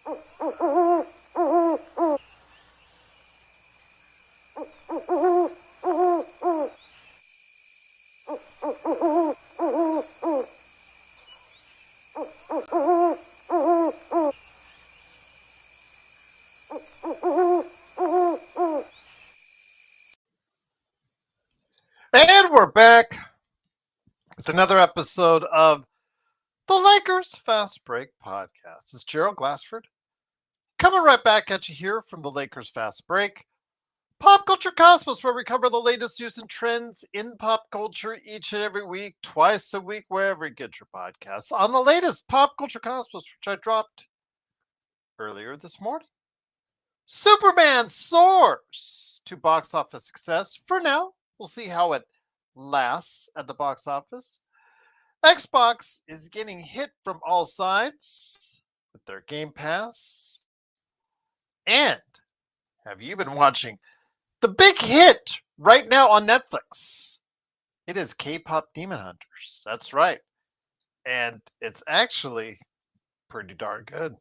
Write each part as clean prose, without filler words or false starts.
And we're back with another episode of the Lakers Fast Break Podcast. This is Gerald Glassford coming right back at you here from the Lakers Fast Break. Pop Culture Cosmos, where we cover the latest news and trends in pop culture each and every week, twice a week, wherever you get your podcasts. On the latest Pop Culture Cosmos, which I dropped earlier this morning. Superman soars to box office success. For now, we'll see how it lasts at the box office. Xbox is getting hit from all sides with their Game Pass. And have you been watching the big hit right now on Netflix? It is K-pop Demon Hunters. That's right. And it's actually pretty darn good.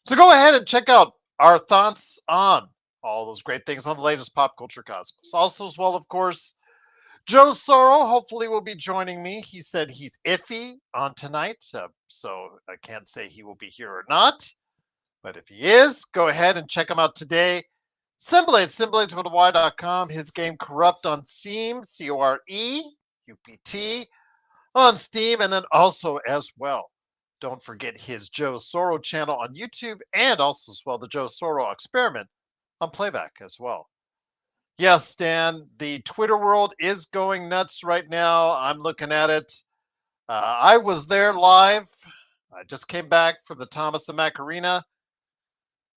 So go ahead and check out our thoughts on all those great things on the latest Pop Culture Cosmos. Also, as well, of course, Joe Sorrell hopefully will be joining me. He said he's iffy on tonight, so I can't say he will be here or not. But if he is, go ahead and check him out today. Simblade, SimbladesWithAY.com. His game Corrupt on Steam, COREUPT on Steam, and then also as well, don't forget his Joe Sorrell channel on YouTube, and also as well the Joe Sorrell Experiment on Playback as well. Yes, Stan, the Twitter world is going nuts right now. I'm looking at it. I was there live. I just came back for the Thomas and Mack Arena.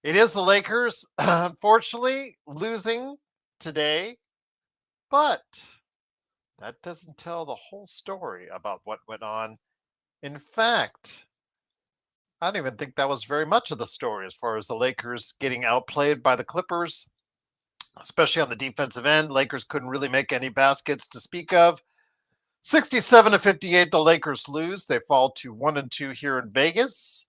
It is the Lakers, unfortunately, losing today. But that doesn't tell the whole story about what went on. In fact, I don't even think that was very much of the story as far as the Lakers getting outplayed by the Clippers. Especially on the defensive end, Lakers couldn't really make any baskets to speak of. 67-58, the Lakers lose. They fall to 1-2 here in Vegas,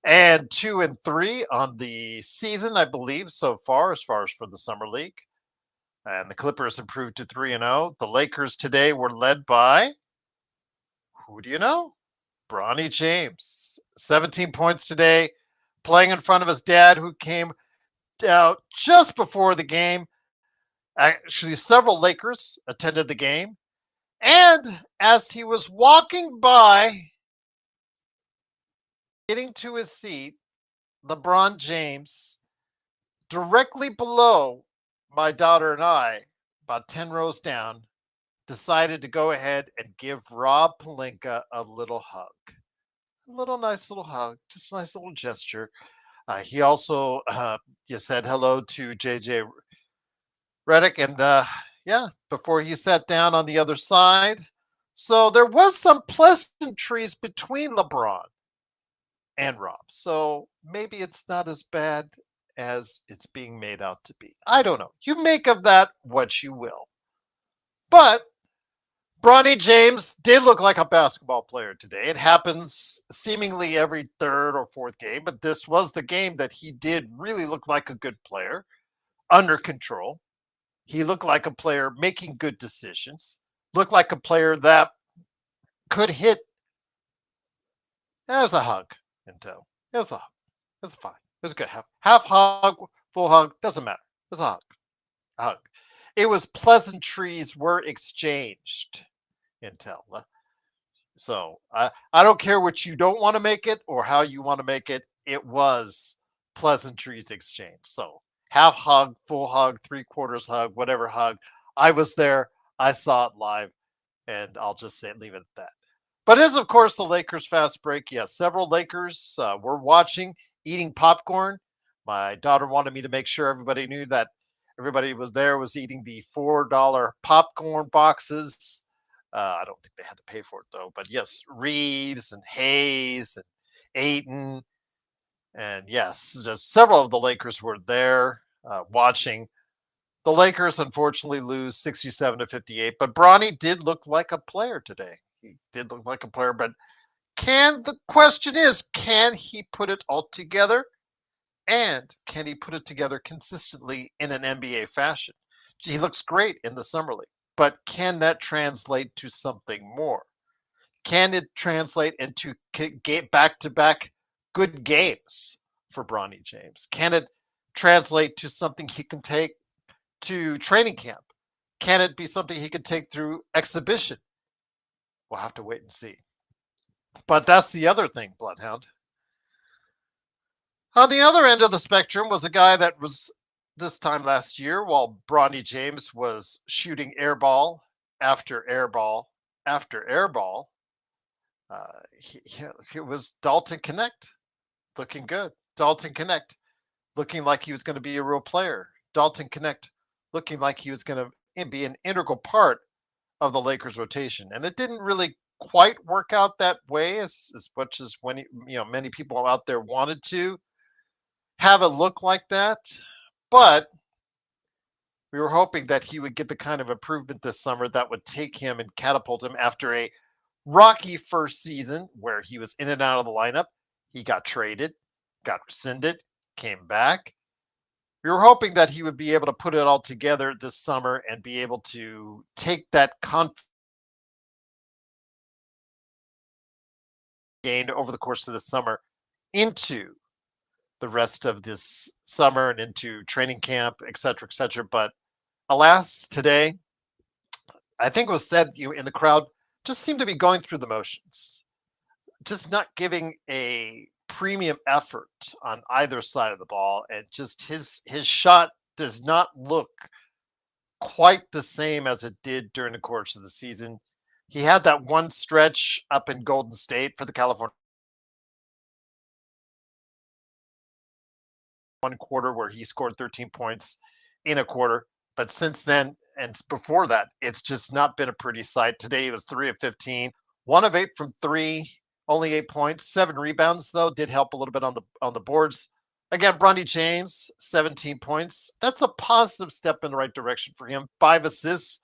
and 2-3 on the season, I believe, so far as for the summer league. And the Clippers improved to 3-0. The Lakers today were led by, who do you know? Bronny James, 17 points today, playing in front of his dad, who came out just before the game. Actually, several Lakers attended the game. And as he was walking by, getting to his seat, LeBron James, directly below my daughter and I, about 10 rows down, decided to go ahead and give Rob Pelinka a little hug. A nice little hug, just a nice little gesture. He also just said hello to JJ Redick, and before he sat down on the other side. So there was some pleasantries between LeBron and Rob. So maybe it's not as bad as it's being made out to be. I don't know. You make of that what you will. But Bronny James did look like a basketball player today. It happens seemingly every third or fourth game, but this was the game that he did really look like a good player, under control. He looked like a player making good decisions, looked like a player that could hit. It was a hug, Intel. It was a hug. It was fine. It was good. Half hug, full hug, doesn't matter. It was a hug. A hug. It was pleasantries were exchanged, Intel. So I don't care what you don't want to make it or how you want to make it. It was pleasantries exchanged. So half hug, full hug, 3/4 hug, whatever hug. I was there. I saw it live, and I'll just leave it at that. But it is, of course, the Lakers fast break. Yes, several Lakers were watching, eating popcorn. My daughter wanted me to make sure everybody knew that everybody was there, was eating the $4 popcorn boxes. I don't think they had to pay for it, though. But yes, Reeves and Hayes and Ayton. And yes, just several of the Lakers were there watching. The Lakers, unfortunately, lose 67-58. But Bronny did look like a player today. He did look like a player. But the question is, can he put it all together? And can he put it together consistently in an NBA fashion? He looks great in the summer league, but can that translate to something more? Can it translate into back-to-back good games for Bronny James? Can it translate to something he can take to training camp? Can it be something he could take through exhibition? We'll have to wait and see. But that's the other thing, Bloodhound. On the other end of the spectrum was a guy that was this time last year while Bronny James was shooting airball after airball after airball. It was Dalton Connect looking good. Dalton Connect looking like he was going to be a real player. Dalton Connect looking like he was going to be an integral part of the Lakers rotation. And it didn't really quite work out that way as much as when many people out there wanted to have it look like that. But we were hoping that he would get the kind of improvement this summer that would take him and catapult him after a rocky first season where he was in and out of the lineup. He got traded, got rescinded, came back. We were hoping that he would be able to put it all together this summer and be able to take that confidence gained over the course of the summer into the rest of this summer and into training camp, et cetera, et cetera. But alas, today, I think it was said in the crowd, just seemed to be going through the motions, just not giving a premium effort on either side of the ball. And just his shot does not look quite the same as it did during the course of the season. He had that one stretch up in Golden State for the California one quarter where he scored 13 points in a quarter. But since then, and before that, it's just not been a pretty sight. Today he was 3 of 15, 1 of 8 from 3, only 8 points, 7 rebounds though, did help a little bit on the boards. Again, Bronny James, 17 points. That's a positive step in the right direction for him. 5 assists.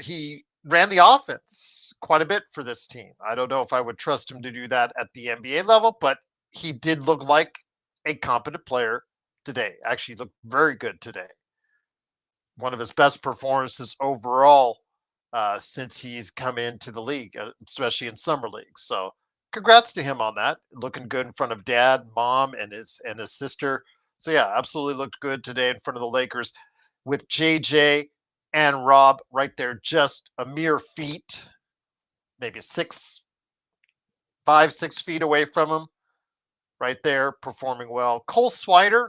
He ran the offense quite a bit for this team. I don't know if I would trust him to do that at the NBA level, but he did look like a competent player today. Actually looked very good today. One of his best performances overall since he's come into the league, especially in summer leagues. So congrats to him on that. Looking good in front of dad, mom, and his sister. So yeah, absolutely looked good today in front of the Lakers with JJ and Rob right there, just a mere feet, maybe 6 feet away from him. Right there, performing well. Cole Swider,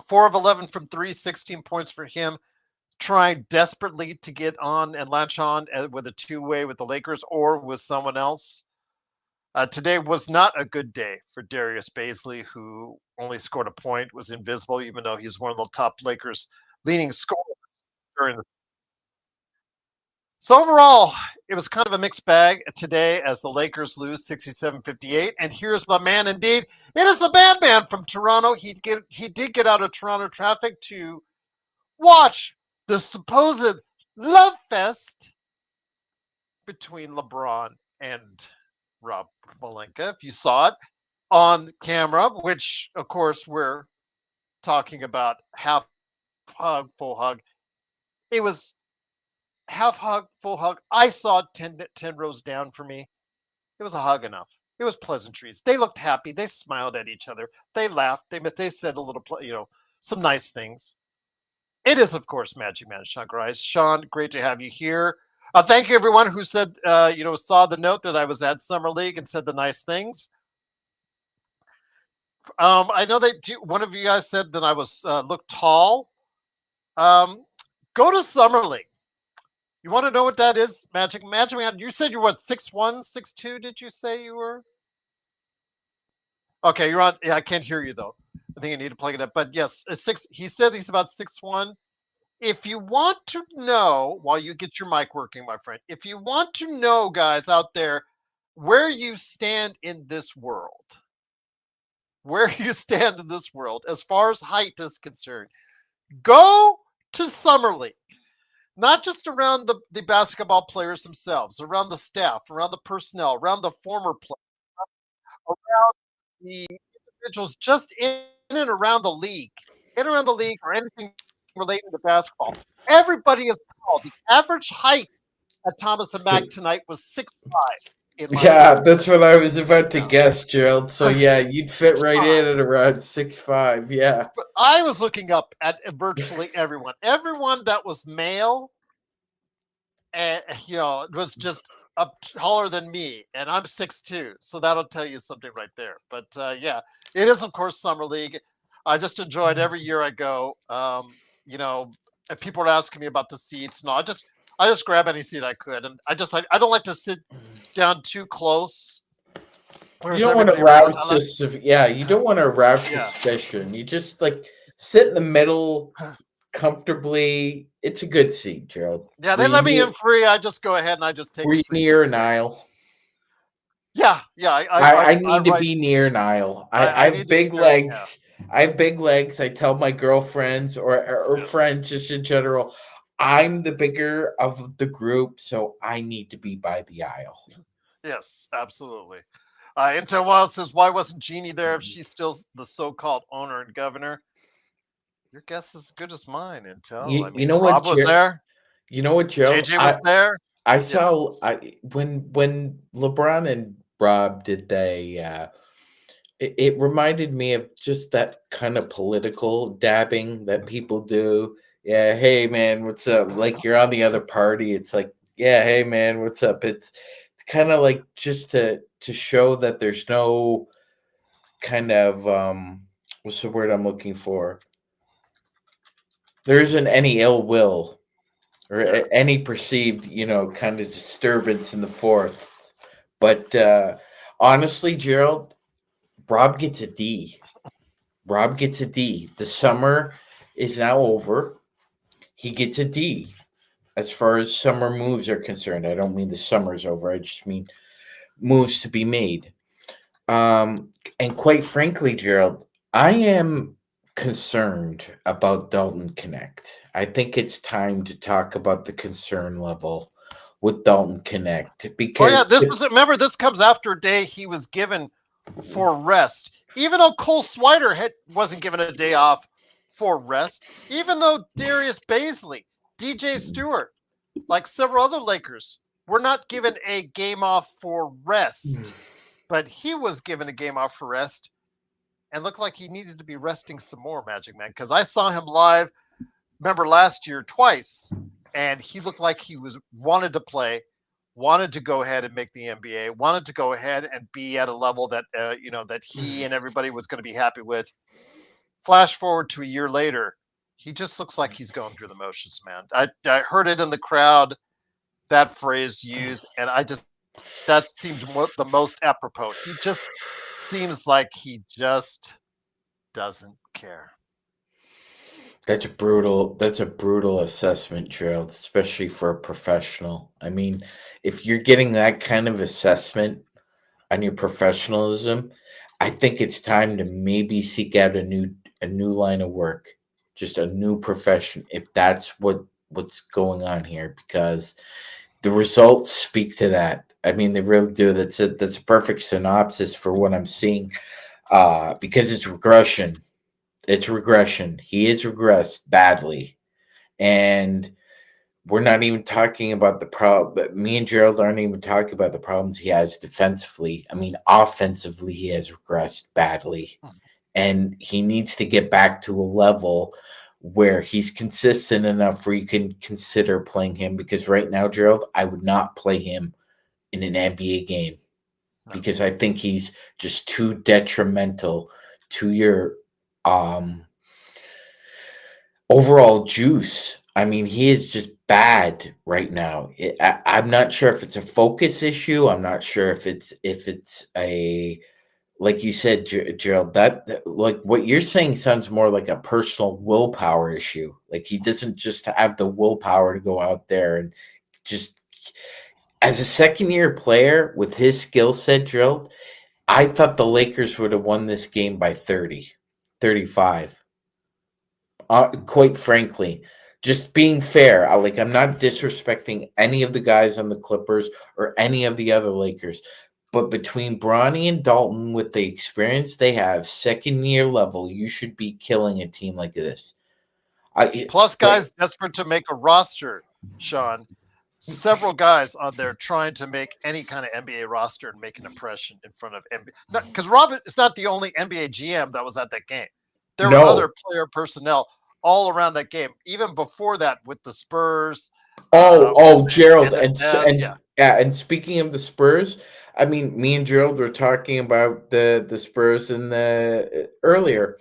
4 of 11 from 3, 16 points for him. Trying desperately to get on and latch on with a two-way with the Lakers or with someone else. Today was not a good day for Darius Baisley, who only scored a point, was invisible, even though he's one of the top Lakers leading scorers during the. So overall, it was kind of a mixed bag today as the Lakers lose 67-58. And here's my man indeed. It is the man from Toronto. He did get out of Toronto traffic to watch the supposed love fest between LeBron and Rob Pelinka. If you saw it on camera, which of course we're talking about half hug, full hug. It was half hug, full hug. I saw 10 rows down for me. It was a hug enough. It was pleasantries. They looked happy. They smiled at each other. They laughed. They said a little, some nice things. It is, of course, Magic Man Sean Grice. Sean, great to have you here. Thank you, everyone who said, saw the note that I was at Summer League and said the nice things. I know that one of you guys said that I was looked tall. Go to Summer League. You want to know what that is, Magic Man? You said you were 6'1", 6'2", did you say you were? Okay, you're on. Yeah, I can't hear you, though. I think I need to plug it up. But yes, he said he's about 6'1". If you want to know, while you get your mic working, my friend, if you want to know, guys out there, where you stand in this world, as far as height is concerned, go to Summer League. Not just around the basketball players themselves, around the staff, around the personnel, around the former players, around the individuals just in and around the league, or anything relating to basketball. Everybody is tall. The average height at Thomas and Mack tonight was 6'5", in my Yeah, opinion. that's what I was about to Yeah. guess, Gerald. So yeah, you'd fit right 6'5". in at around 6'5". Yeah. But I was looking up at virtually everyone. Everyone that was male, and it was just up taller than me, and I'm 6'2", so that'll tell you something right there. But yeah, it is of course summer league. I just enjoyed every year I go. You know, if people are asking me about the seats, no, I just grab any seat I could, and I don't like to sit down too close. You Where's don't want to everybody around? I arouse like, yeah, you don't want to arouse yeah, suspicion. You just like sit in the middle comfortably. It's a good seat, Gerald. yeah. They let me in free. I just go ahead and I just take Were the you free near seat. an aisle? Yeah, yeah. I I need to write. be near an aisle. I I have need to be big there. Yeah. legs. I have big legs. I tell my girlfriends or Yes. friends just in general, I'm the bigger of the group, so I need to be by the aisle. Yes, absolutely. Intel Wild says, "Why wasn't Jeannie there if she's still the so-called owner and governor?" Your guess is as good as mine, Intel. I You mean, know what, Rob was there. You know what, Gerald? JJ was there. I Yes. saw when LeBron and Rob did they it reminded me of just that kind of political dabbing that people do. Yeah, hey man, what's up? Like you're on the other party. It's like, yeah, hey man, what's up? It's kind of like just to show that there's no kind of what's the word I'm looking for? There isn't any ill will or Yeah. any perceived, kind of disturbance in the fourth. But honestly, Gerald, Rob gets a D. Rob gets a D. The summer is now over. He gets a D. As far as summer moves are concerned, I don't mean the summer's over. I just mean moves to be made. And quite frankly, Gerald, I am concerned about Dalton Connect. I think it's time to talk about the concern level with Dalton Connect Oh yeah, because this is remember this comes after a day he was given for rest. Even though Cole Swider wasn't given a day off for rest, even though Darius Baisley, DJ Stewart, like several other Lakers, were not given a game off for rest, but he was given a game off for rest and looked like he needed to be resting some more, Magic Man, because I saw him live, remember last year twice, and he looked like he was wanted to play, wanted to go ahead and make the NBA, wanted to go ahead and be at a level that that he and everybody was going to be happy with. Flash forward to a year later, he just looks like he's going through the motions, man. I heard it in the crowd, that phrase used, and that seemed the most apropos. He just seems like he just doesn't care. That's a brutal assessment, Gerald, especially for a professional. I mean, if you're getting that kind of assessment on your professionalism, I think it's time to maybe seek out a new line of work, just a new profession, if that's what's going on here, because the results speak to that. I mean, they really do. That's a perfect synopsis for what I'm seeing. Because it's regression. It's regression. He has regressed badly, and we're not even talking about the problem. Me and Gerald aren't even talking about the problems he has defensively. I mean, offensively, he has regressed badly, and he needs to get back to a level where he's consistent enough where you can consider playing him. Because right now, Gerald, I would not play him in an NBA game No. because I think he's just too detrimental to your um overall juice. I mean, he is just bad right now. I'm not sure if it's a focus issue. I'm not sure if it's a like you said, Gerald. Like what you're saying sounds more like a personal willpower issue. Like he doesn't just have the willpower to go out there and just as a second year player with his skill set, Gerald. I thought the Lakers would have won this game by 30, 35. Quite frankly, just being fair, I'm not disrespecting any of the guys on the Clippers or any of the other Lakers, But between Bronny and Dalton, with the experience they have, second year level, you should be killing a team like this. Plus, Like, guys desperate to make a roster, Sean. Several guys on there trying to make any kind of NBA roster and make an impression in front of NBA. Because Robert is not the only NBA GM that was at that game. There were other no. player personnel all around that game, even before that with the Spurs, Gerald, and the Jazz. Yeah, and speaking of the Spurs, I mean, me and Gerald were talking about the Spurs in the earlier.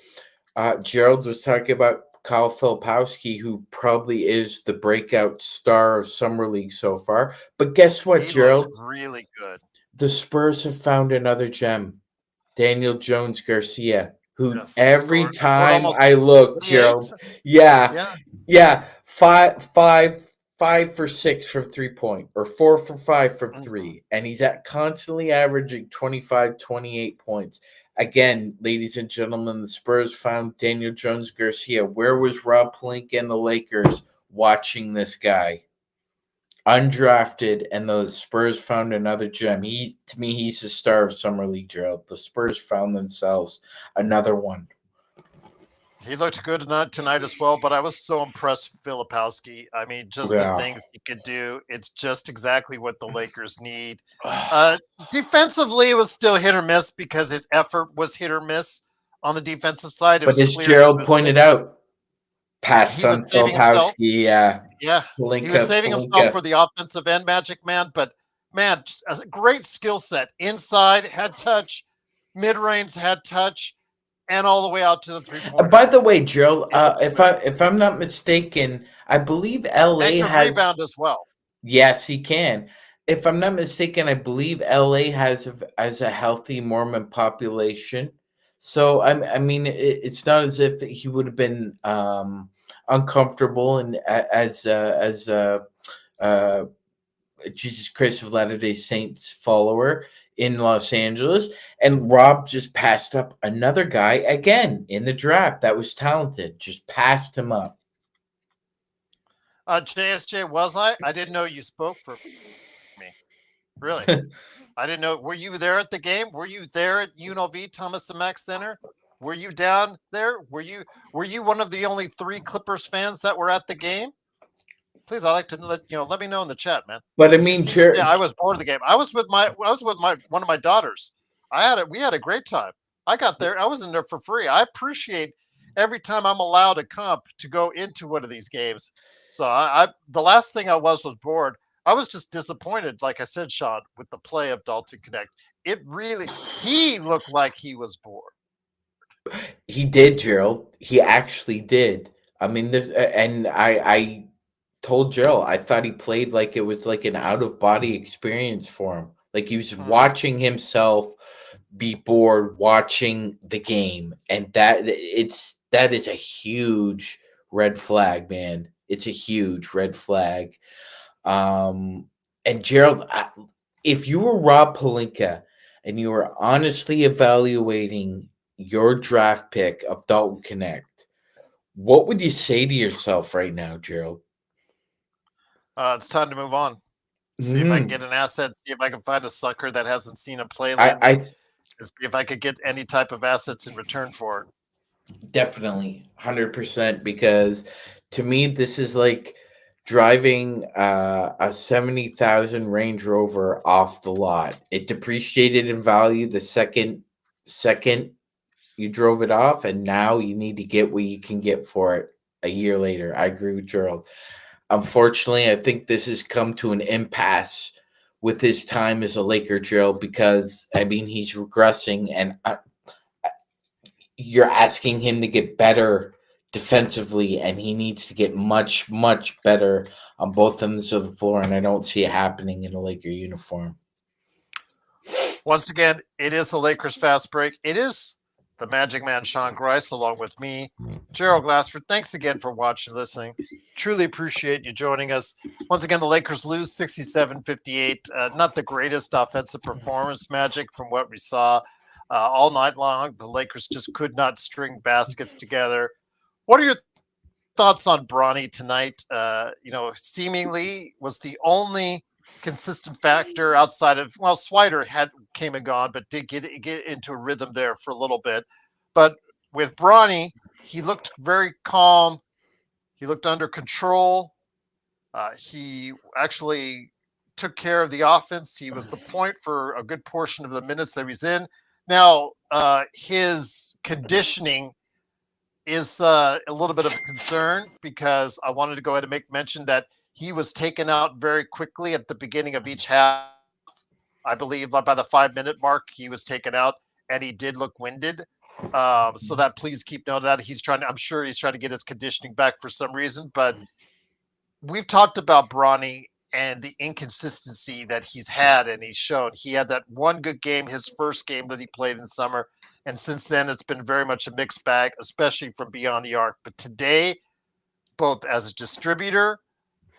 Gerald was talking about Kyle Filipowski, who probably is the breakout star of summer league so far. But guess what, he looked Gerald? really good. The Spurs have found another gem, Daniel Jones Garcia, who Yes, every scored time almost I look, 28. Gerald, yeah, Yeah. yeah, five for six from 3 point, or 4 for 5 from Mhm. three. And he's at constantly averaging 25, 28 points. Again, ladies and gentlemen, the Spurs found Daniel Jones Garcia. Where was Rob Pelinka and the Lakers watching this guy? Undrafted, and the Spurs found another gem. To me, he's the star of summer league, Gerald. The Spurs found themselves another one. He looked good tonight as well, but I was so impressed with Filipowski. I mean, just the Yeah. things he could do. It's just exactly what the Lakers need. Uh, Defensively, it was still hit or miss because his effort was hit or miss on the defensive side. It But was as clear he Gerald was pointed out, he passed was on saving himself. Filipowski. Yeah, he was saving himself Pelinka. for the offensive end, Magic Man. But man, a great skill set. Inside had touch, mid range had touch, and all the way out to the 3 pointer. By the way, Gerald, It looked smooth if I'm not mistaken, I believe and L.A. could has. rebound as well. Yes, he can. If I'm not mistaken, I believe LA has a healthy Mormon population. So I mean, it's not as if he would have been uncomfortable and as uh, Jesus Christ of Latter Day Saints follower in Los Angeles. And Rob just passed up another guy again in the draft that was talented. Just passed him up. JSJ, was I? I didn't know you spoke for me. Really? I didn't know. Were you there at the game? Were you there at UNLV Thomas and Mack Center? Were you down there? Were you one of the only three Clippers fans that were at the game? Please, I like to let me know in the chat, man. But I So you mean, see this day, I was bored of the game. I was with my one of my daughters. We had a great time. I got there. I was in there for free. I appreciate every time I'm allowed a comp to go into one of these games. So I the last thing I was bored. I was just disappointed, like I said, Sean, with the play of Dalton Connect. It really he looked like he was bored. he did, Gerald. He actually did. I mean, and I told Gerald I thought he played like it was like an out of body experience for him. Like he was Mhm. watching himself be bored watching the game, and that is a huge red flag, man. It's a huge red flag. Um, and Gerald, if you were Rob Pelinka and you were honestly evaluating your draft pick of Dalton Connect, what would you say to yourself right now, Gerald? It's time to move on. See if I can Hmm. get an asset. See if I can find a sucker that hasn't seen him play lately. I And see if I could get any type of assets in return for it. definitely 100%, because to me this is like driving a 70,000 Range Rover off the lot. It depreciated in value the second you drove it off, and now you need to get what you can get for it a year later. I agree with Gerald. Unfortunately, I think this has come to an impasse with his time as a Laker, Gerald, because I mean he's regressing, and you're asking him to get better defensively, and he needs to get much, much better on both ends of the floor. And I don't see it happening in a Laker uniform. Once again, it is the Lakers fast break. It is the Magic Man Sean Grice along with me, Gerald Glassford. Thanks again for watching and listening. Truly appreciate you joining us. Once again, the Lakers lose 67-58. Not the greatest offensive performance, Magic, from what we saw all night long. The Lakers just could not string baskets together. What are your thoughts on Bronny tonight? Seemingly was the only consistent factor outside of, well, Swider had came and gone, but did get into a rhythm there for a little bit. But with Bronny, he looked very calm. He looked under control. He actually took care of the offense. He was the point for a good portion of the minutes that he was in. Now, his conditioning is a little bit of a concern because I wanted to go ahead and make mention that he was taken out very quickly at the beginning of each half. I believe by the 5 minute mark, he was taken out and he did look winded. So that please keep note of that. I'm sure he's trying to get his conditioning back for some reason, but we've talked about Bronny and the inconsistency that he's had and he's shown. He had that one good game, his first game that he played in summer. And since then, it's been very much a mixed bag, especially from beyond the arc. But today, both as a distributor,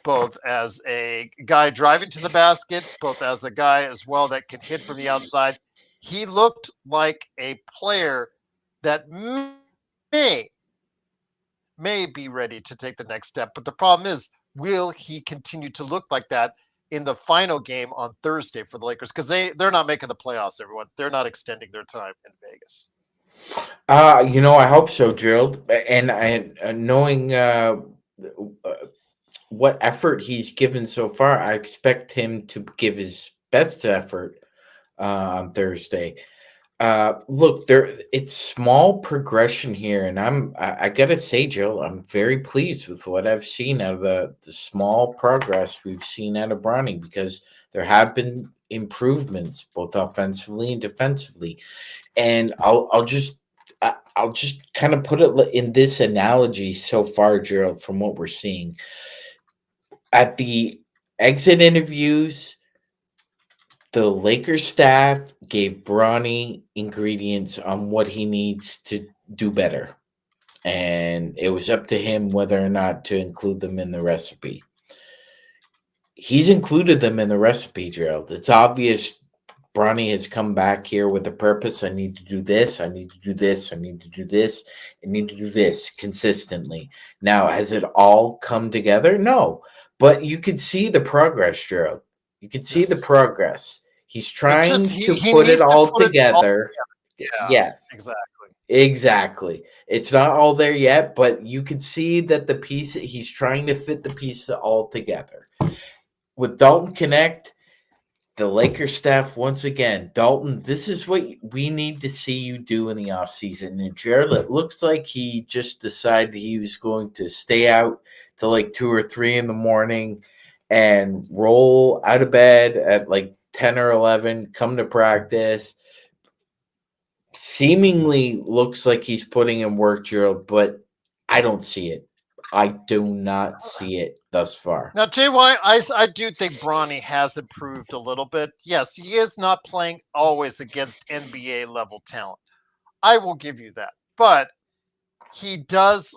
both as a guy driving to the basket, both as a guy as well that can hit from the outside, he looked like a player that may be ready to take the next step. But the problem is, will he continue to look like that in the final game on Thursday for the Lakers? Because they're not making the playoffs, everyone. They're not extending their time in Vegas. I hope so, Gerald. And knowing what effort he's given so far, I expect him to give his best effort on Thursday. Look, it's small progression here, and I gotta say, Joe, I'm very pleased with what I've seen out of the small progress we've seen out of Bronny, because there have been improvements both offensively and defensively. And I'll just kind of put it in this analogy so far, Gerald, from what we're seeing at the exit interviews. The Lakers staff gave Bronny ingredients on what he needs to do better. And it was up to him whether or not to include them in the recipe. He's included them in the recipe, Gerald. It's obvious Bronny has come back here with a purpose. I need to do this. I need to do this. I need to do this. I need to do this consistently. Now, has it all come together? No. But you could see the progress, Gerald. You could see the Yes. progress. He's It just trying to he put it needs to all put it all together. together. Yeah, Yes, exactly. exactly. It's not all there yet, but you can see that he's trying to fit the pieces all together. With Dalton Connect, the Lakers staff, once again, Dalton, this is what we need to see you do in the offseason. And Gerald, it looks like he just decided he was going to stay out till like 2 or 3 in the morning and roll out of bed at like 10 or 11, come to practice. Seemingly looks like he's putting in work, Gerald, but I don't see it. I do not see it thus far. Now, JY, I do think Bronny has improved a little bit. Yes, he is not playing always against NBA level talent. I will give you that. But he does,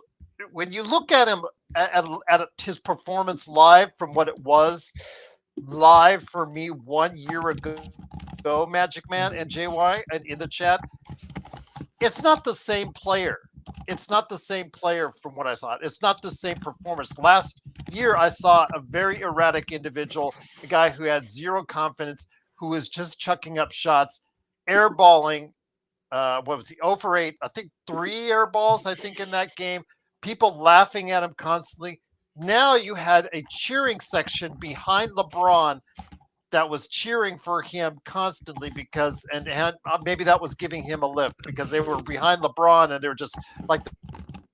when you look at him at his performance live from what it was live for me 1 year ago, Magic Man and JY and in the chat, it's not the same player. It's not the same player from what I saw. It's not the same performance. Last year, I saw a very erratic individual, a guy who had zero confidence, who was just chucking up shots, airballing. What was he? 0 for 8. I think 3 air balls, I think, in that game. People laughing at him constantly. Now you had a cheering section behind LeBron that was cheering for him constantly because and maybe that was giving him a lift because they were behind LeBron and they were just like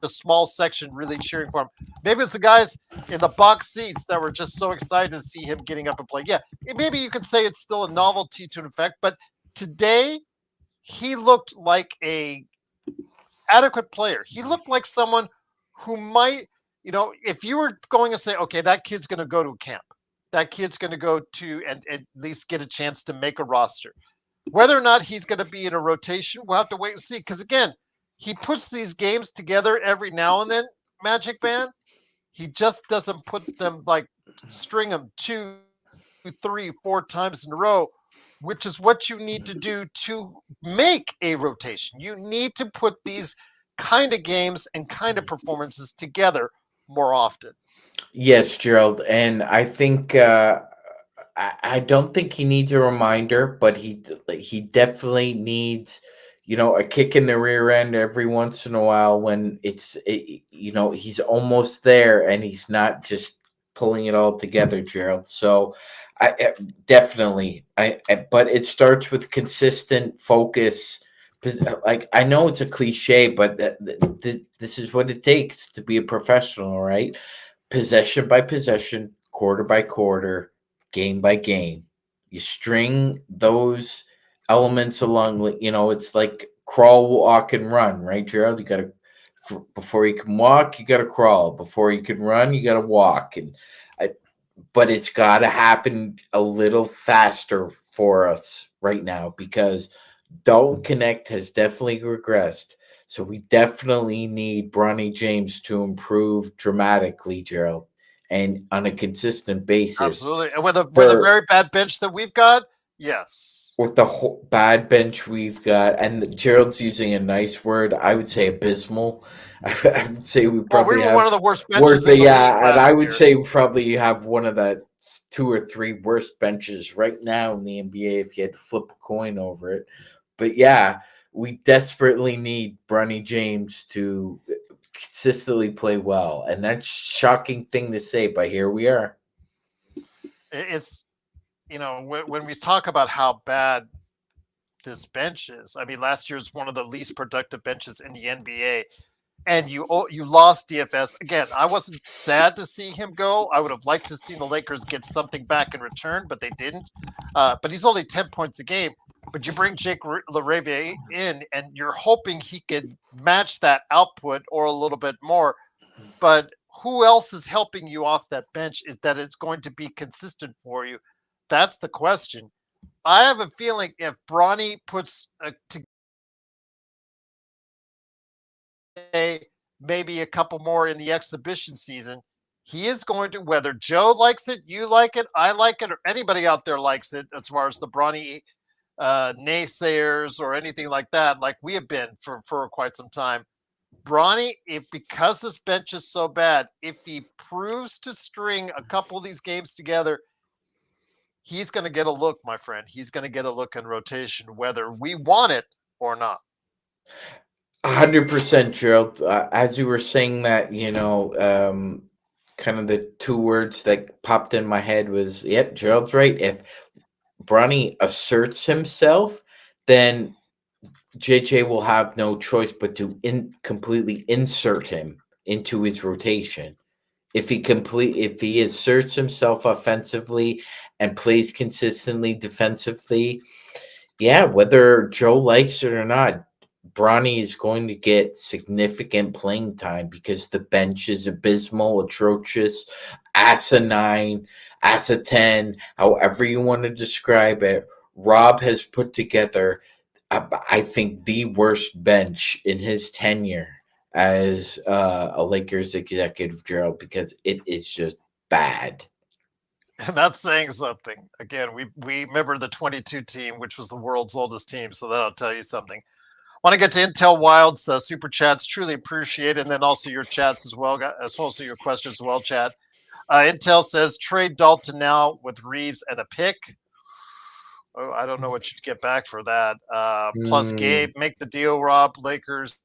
the small section really cheering for him. Maybe it's the guys in the box seats that were just so excited to see him getting up and play. Yeah, maybe you could say it's still a novelty to an effect, but today he looked like a adequate player. He looked like someone who might, if you were going to say, okay, that kid's going to go to a camp, that kid's going to go to and at least get a chance to make a roster. Whether or not he's going to be in a rotation, we'll have to wait and see. Because again, he puts these games together every now and then, Magic Man. He just doesn't put them like string them 2, 3, 4 times in a row, which is what you need to do to make a rotation. You need to put these kind of games and kind of performances together more often. Yes, Gerald, and I think I don't think he needs a reminder, but he definitely needs, a kick in the rear end every once in a while when he's almost there and he's not just pulling it all together, Gerald. So definitely, but it starts with consistent focus. Like, I know it's a cliche, but this is what it takes to be a professional, right? Possession by possession, quarter by quarter, game by game. You string those elements along. It's like crawl, walk, and run, right, Gerald? You got to before you can walk, you got to crawl. Before you can run, you got to walk. But it's got to happen a little faster for us right now because Dalton Connect has definitely regressed. So we definitely need Bronny James to improve dramatically, Gerald, and on a consistent basis. Absolutely. And with a For very bad bench that we've got, yes. with the whole bad bench we've got, and Gerald's using a nice word, I would say abysmal. I would say we Well, we probably were have one of the worst benches worst, in the league yeah, and last I would year. say we probably have one of the two or three worst benches right now in the NBA if you had to flip a coin over it. But yeah, we desperately need Bronny James to consistently play well, and that's shocking thing to say, but here we are. It's when we talk about how bad this bench is. I mean, last year's one of the least productive benches in the NBA, and you lost DFS again. I wasn't sad to see him go. I would have liked to see the Lakers get something back in return, but they didn't. But he's only 10 points a game. But you bring Jake LaRavia in, and you're hoping he can match that output or a little bit more. But who else is helping you off that bench? Is that it's going to be consistent for you? That's the question. I have a feeling if Bronny puts maybe a couple more in the exhibition season, he is going to, whether Joe likes it, you like it, I like it, or anybody out there likes it, as far as the Bronny naysayers or anything like that, like we have been for quite some time. Bronny, if because this bench is so bad, if he proves to string a couple of these games together, he's going to get a look, my friend. He's going to get a look in rotation, whether we want it or not. 100%, Gerald. As you were saying that, kind of the two words that popped in my head was, yep, Gerald's right. If Bronny asserts himself, then JJ will have no choice but to completely insert him into his rotation. If he asserts himself offensively and plays consistently defensively, yeah, whether Joe likes it or not, Bronny is going to get significant playing time because the bench is abysmal, atrocious, asinine, ten, however you want to describe it. Rob has put together, I think, the worst bench in his tenure as a Lakers executive, Gerald, because it is just bad. And that's saying something. Again, we remember the 22 team, which was the world's oldest team, so that'll tell you something. Want to get to Intel Wild's super chats? Truly appreciate it, and then also your chats as well, as well as your questions as well, Chad. Intel says trade Dalton now with Reeves and a pick. Oh, I don't know what you'd get back for that. Plus Gabe, Mm, make the deal, Rob. Lakers,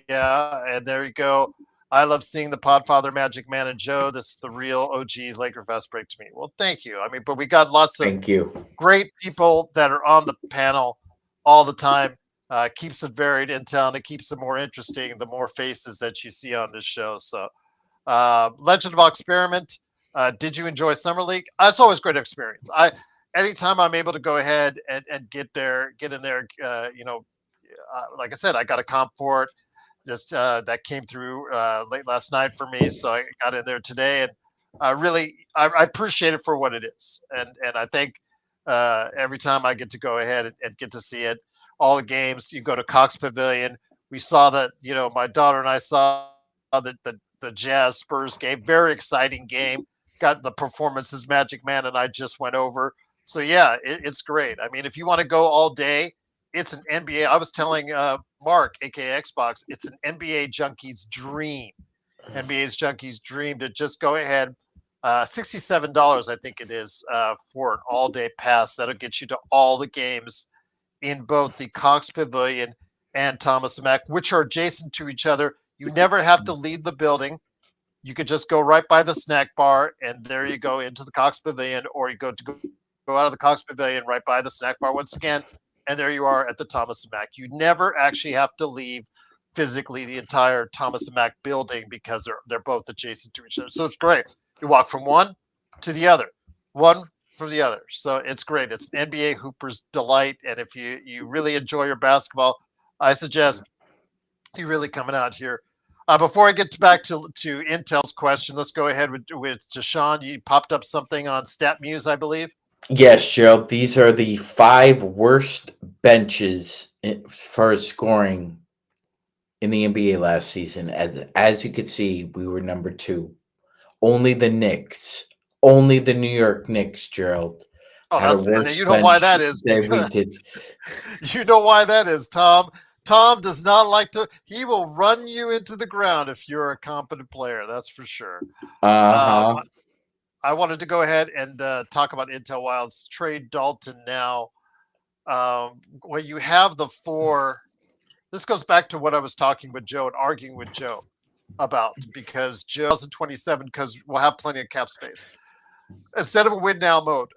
yeah, and there you go. I love seeing the Podfather, Magic Man, and Joe. This is the real OG's Laker Fast break to me. Well, thank you. I mean, but we got lots of thank you. great people that are on the panel all the time. Keeps it varied in town. It keeps it more interesting. The more faces that you see on this show. So, Legend of Experiment. Did you enjoy Summer League? It's always a great experience. Anytime I'm able to go ahead and get in there, like I said, I got a comp for it. Just that came through late last night for me, so I got in there today, and I appreciate it for what it is, and I think every time I get to go ahead and get to see it, all the games. You go to Cox Pavilion. We saw that, my daughter and I saw the Jazz Spurs game, very exciting game. Got the performances Magic Man and I just went over. So yeah, it's great. I mean, if you want to go all day, it's an NBA. I was telling Mark, aka Xbox, it's an NBA junkie's dream. NBA's junkies dream to just go ahead, $67, I think it is, for an all-day pass. That'll get you to all the games in both the Cox Pavilion and Thomas Mack, which are adjacent to each other. You never have to leave the building. You could just go right by the snack bar, and there you go into the Cox Pavilion, or you go out of the Cox Pavilion right by the snack bar once again, and there you are at the Thomas and Mack. You never actually have to leave physically the entire Thomas and Mack building because they're both adjacent to each other. So it's great. You walk from one to the other, one from the other. So it's great. It's NBA Hooper's delight, and if you really enjoy your basketball, I suggest you really coming out here. Before I get back to Intel's question, let's go ahead with Deshaun. You popped up something on StatMuse, I believe. Yes, Gerald. These are the 5 worst benches for scoring in the NBA last season. As you could see, we were number 2. Only the Knicks, only the New York Knicks, Gerald, Oh, had a that's and worse you know why bench that is than we because did. you know why that is, Tom. Tom does not like to. He will run you into the ground if you're a competent player. That's for sure. Uh Uh, huh. I wanted to go ahead and talk about Intel Wild's trade Dalton now. Well, you have the 4. This goes back to what I was talking with Joe and arguing with Joe about because Joe 2027 because we'll have plenty of cap space instead of a win now mode.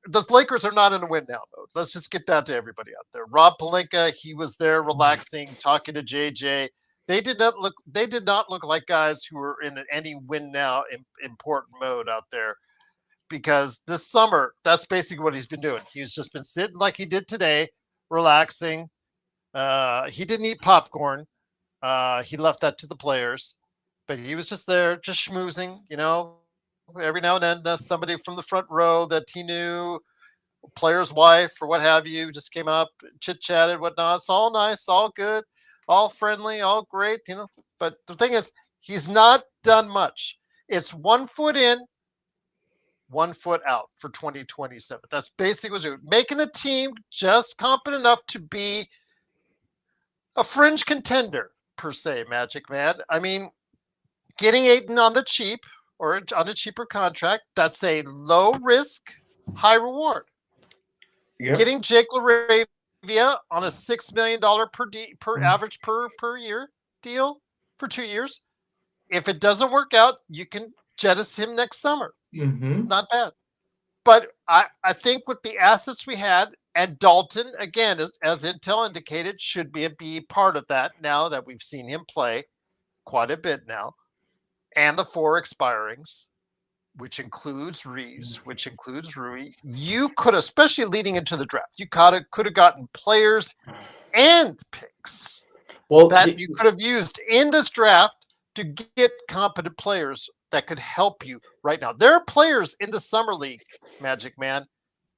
The Lakers are not in a win now mode. Let's just get that to everybody out there. Rob Pelinka, he was there relaxing, talking to JJ. They did not look like guys who were in any win now important mode out there because this summer, that's basically what he's been doing. He's just been sitting like he did today, relaxing. He didn't eat popcorn. He left that to the players, but he was just there, just schmoozing. Every now and then, somebody from the front row that he knew, player's wife or what have you, just came up, chit chatted, whatnot. It's all nice, all good, all friendly, all great. But the thing is, he's not done much. It's 1 foot in, 1 foot out for 2027. That's basically what he's doing. Making the team just competent enough to be a fringe contender per se, Magic Man. I mean, getting Aiton on the cheap or on a cheaper contract, that's a low risk, high reward. Yep. Getting Jake LaRavia on a $6 million per average per year deal for 2 years. If it doesn't work out, you can jettison him next summer. Mm-hmm. Not bad. But I think with the assets we had, and Dalton, again, as Intel indicated, should be part of that now that we've seen him play quite a bit now. And the 4 expirings, which includes Reeves, which includes Rui. You could, especially leading into the draft, you could have gotten players and picks that you could have used in this draft to get competent players that could help you right now. There are players in the summer league, Magic Man,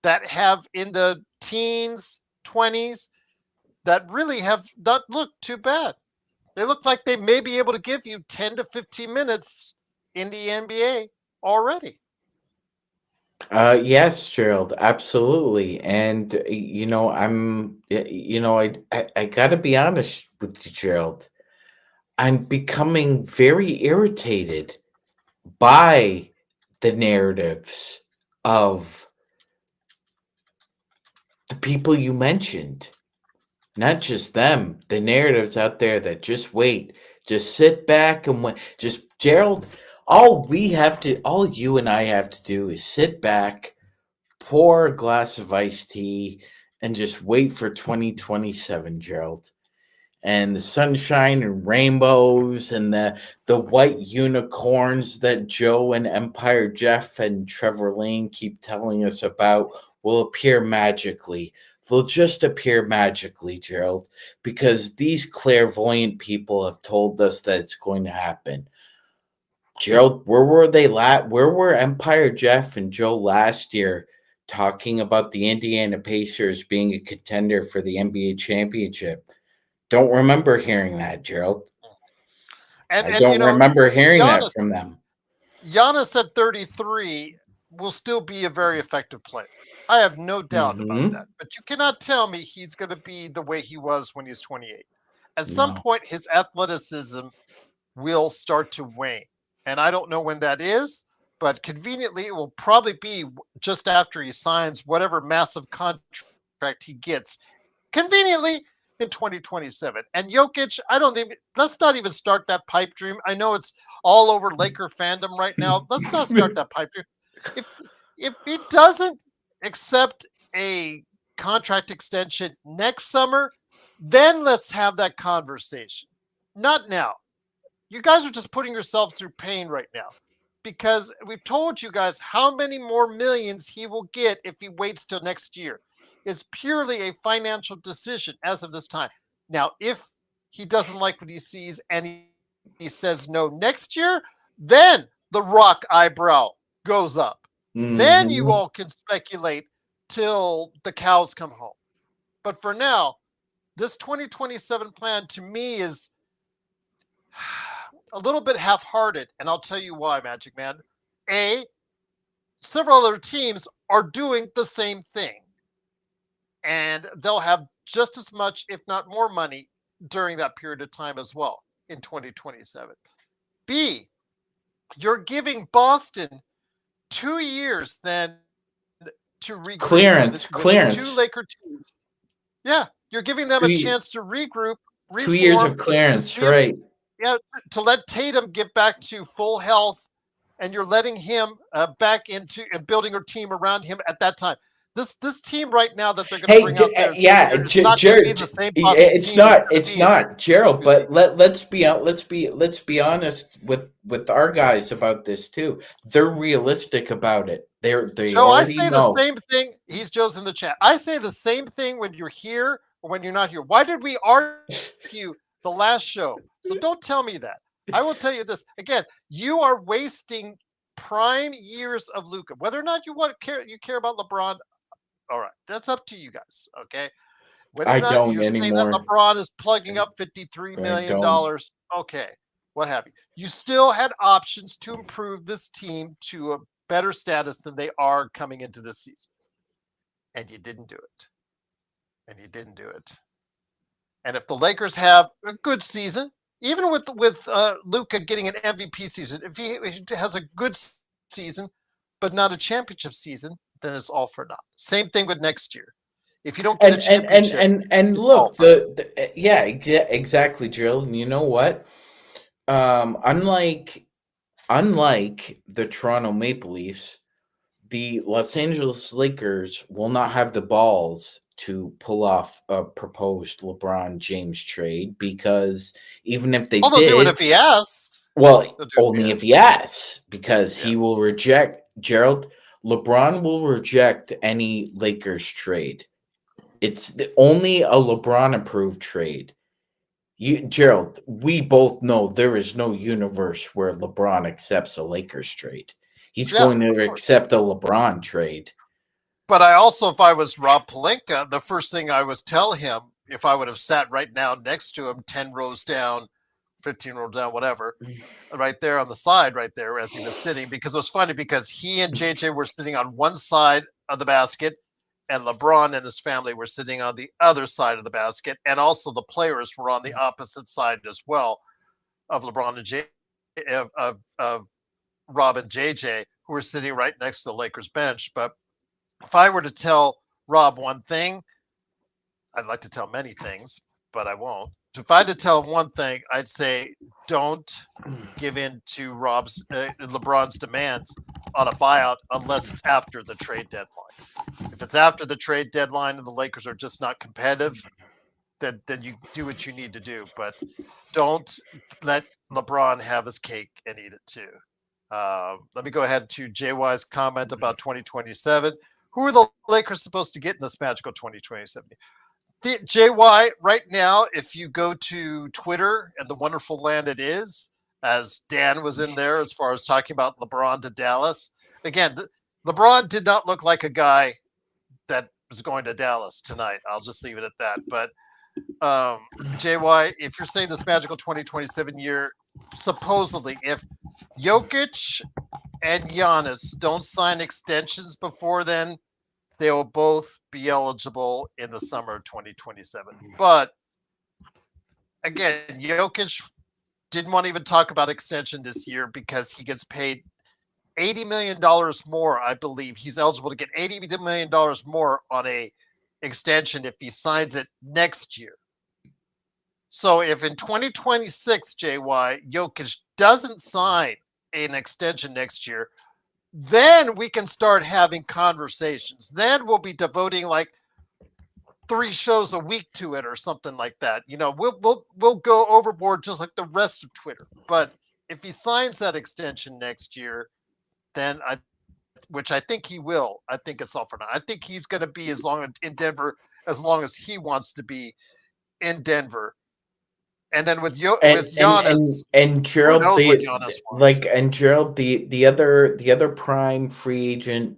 that have in the teens, 20s, that really have not looked too bad. They look like they may be able to give you 10 to 15 minutes in the NBA already. Yes, Gerald, absolutely. And I gotta be honest with you, Gerald. I'm becoming very irritated by the narratives of the people you mentioned. Not just them, the narratives out there that just wait, just sit back and wait. Just Gerald, all you and I have to do is sit back, pour a glass of iced tea, and just wait for 2027, Gerald. And the sunshine and rainbows and the white unicorns that Joe and Empire Jeff and Trevor Lane keep telling us about will appear magically. They'll just appear magically, Gerald, because these clairvoyant people have told us that it's going to happen. Gerald, where were they where were Empire Jeff and Joe last year talking about the Indiana Pacers being a contender for the NBA championship? Don't remember hearing that, Gerald. I And don't remember hearing that Giannis, from them. Giannis at 33 will still be a very effective player. I have no doubt about Mm-hmm. that. But you cannot tell me he's going to be the way he was when he was 28. At some No. point, his athleticism will start to wane. And I don't know when that is, but conveniently it will probably be just after he signs whatever massive contract he gets. Conveniently in 2027. And Jokic, I don't even let's not even start that pipe dream. I know it's all over Laker fandom right now. Let's not start that pipe dream. If if he doesn't accept a contract extension next summer, then let's have that conversation. Not now. You guys are just putting yourselves through pain right now because we've told you guys how many more millions he will get if he waits till next year. It's purely a financial decision as of this time. Now, if he doesn't like what he sees and he says no next year, then the rock eyebrow goes up. Then you Mhm. all can speculate till the cows come home. But for now, this 2027 plan to me is a little bit half-hearted, and I'll tell you why, Magic Man. A, several other teams are doing the same thing, and they'll have just as much, if not more money during that period of time as well in 2027. B, you're giving Boston 2 years then to regroup Clearance, with two clearance. Laker teams. Yeah, you're giving them a 2 chance to regroup, 2 years reform, of to clearance, see if right. yeah, to let Tatum get back to full health, and you're letting him back into and building your team around him at that time. This team right now that they're going to Hey, bring out there this yeah, year, it's not going to be the same Boston it's team that it's not, going to it's be in not Gerald, 2 seasons. but let's be honest with our guys about this too. They're realistic about it. They Joe, I already say the know. same thing. Joe's in the chat. I say the same thing when you're here or when you're not here. Why did we argue the last show? So don't tell me that. I will tell you this again. You are wasting prime years of Luca. Whether or not you care about LeBron, all right, that's up to you guys. Okay, whether or I not don't you're saying that anymore. LeBron is plugging I, up $53 I million, don't. okay, what have you. You still had options to improve this team to a better status than they are coming into this season. And you didn't do it. And you didn't do it. And if the Lakers have a good season, even with Luca getting an MVP season, if he has a good season, but not a championship season, then it's all for naught. Same thing with next year. If you don't get a championship, And it's all look, for naught. yeah, exactly, Jill. And you know what? Unlike the Toronto Maple Leafs, the Los Angeles Lakers will not have the balls to pull off a proposed LeBron James trade because even if they Oh, they'll do it did, if he asks. well, They'll do it if he only if asks. he asks, because Yeah. he will reject Gerald. LeBron will reject any Lakers trade. It's only a LeBron approved trade. Gerald, we both know there is no universe where LeBron accepts a Lakers trade. He's Yeah, going of to course. accept a LeBron trade. But I also, if I was Rob Pelinka, the first thing I would tell him, if I would have sat right now next to him, 10 rows down, 15 rows down, whatever, right there on the side, right there as he was sitting, because it was funny because he and JJ were sitting on one side of the basket, and LeBron and his family were sitting on the other side of the basket, and also the players were on the opposite side as well of LeBron and J of Rob and JJ, who were sitting right next to the Lakers bench. But if I were to tell Rob one thing, I'd like to tell many things, but I won't. If I had to tell him one thing, I'd say don't give in to LeBron's demands on a buyout unless it's after the trade deadline. If it's after the trade deadline and the Lakers are just not competitive, then you do what you need to do. But don't let LeBron have his cake and eat it too. Let me go ahead to JY's comment about 2027. Who are the Lakers supposed to get in this magical 2027? JY, right now, if you go to Twitter and the wonderful land it is, as Dan was in there as far as talking about LeBron to Dallas, again, LeBron did not look like a guy that was going to Dallas tonight. I'll just leave it at that. But JY, if you're saying this magical 2027 year, supposedly, if Jokic and Giannis don't sign extensions before then, they will both be eligible in the summer of 2027. But again, Jokic didn't want to even talk about extension this year because he gets paid $80 million more. I believe he's eligible to get $80 million more on a extension if he signs it next year. So if in 2026, JY, Jokic doesn't sign an extension next year, then we can start having conversations. Then we'll be devoting like 3 shows a week to it or something like that. We'll go overboard just like the rest of Twitter. But if he signs that extension next year, then which I think he will. I think it's all for now. I think he's going to be as long in Denver as long as he wants to be in Denver. And then with Giannis, and who Gerald, knows what Giannis wants? Gerald, the other prime free agent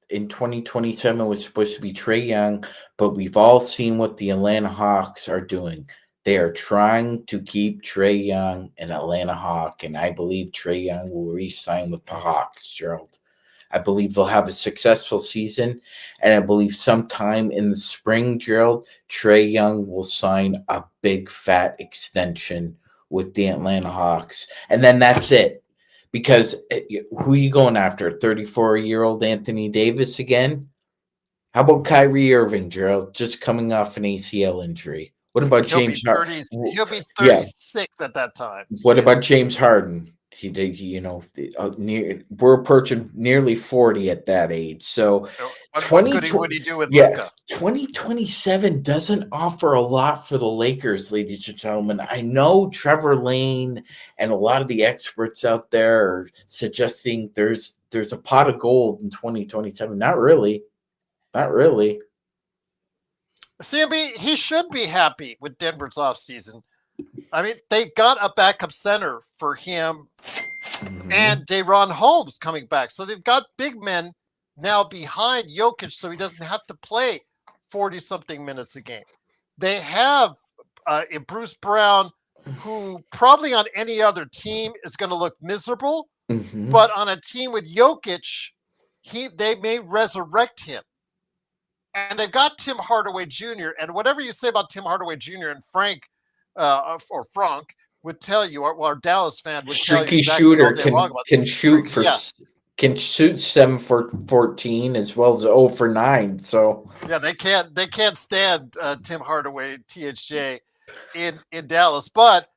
in 2027 was supposed to be Trae Young, but we've all seen what the Atlanta Hawks are doing. They are trying to keep Trae Young an Atlanta Hawk, and I believe Trae Young will re-sign with the Hawks, Gerald. I believe they'll have a successful season, and I believe sometime in the spring, Gerald, Trae Young will sign a big fat extension with the Atlanta Hawks, and then that's it. Because who are you going after? 34-year-old Anthony Davis again? How about Kyrie Irving, Gerald? Just coming off an ACL injury. What about He'll be James Harden? 30. He'll be Yeah. 36 at that time. What about James Harden? We're approaching nearly 40 at that age. So, What goodie would he do with yeah, Luka? 2027 doesn't offer a lot for the Lakers, ladies and gentlemen. I know Trevor Lane and a lot of the experts out there are suggesting there's a pot of gold in 2027. Not really. Not really. CMB, he should be happy with Denver's offseason. I mean, they got a backup center for him and De'Ron Holmes coming back. So they've got big men now behind Jokic so he doesn't have to play 40-something minutes a game. They have Bruce Brown, who probably on any other team is going to look miserable, but on a team with Jokic, they may resurrect him. And they've got Tim Hardaway Jr., and whatever you say about Tim Hardaway Jr. and Frank would tell you, or our Dallas fan would tell you exactly shooter all day long about can shoot for can shoot 7 for 14 as well as 0 for 9. So yeah, they can't stand Tim Hardaway THJ in Dallas. But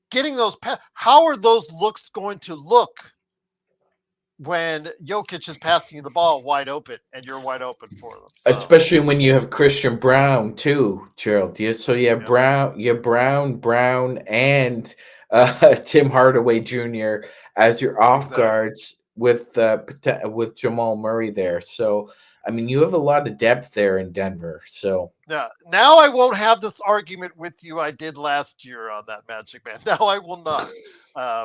getting those, how are those looks going to look when Jokic is passing you the ball wide open and you're wide open for them? So. Especially when you have Christian Brown too, Gerald. So you have Brown, and Tim Hardaway Jr. as your off guards with Jamal Murray there. So I mean, you have a lot of depth there in Denver. So yeah, now I won't have this argument with you I did last year on that Magic Man. Now I will not.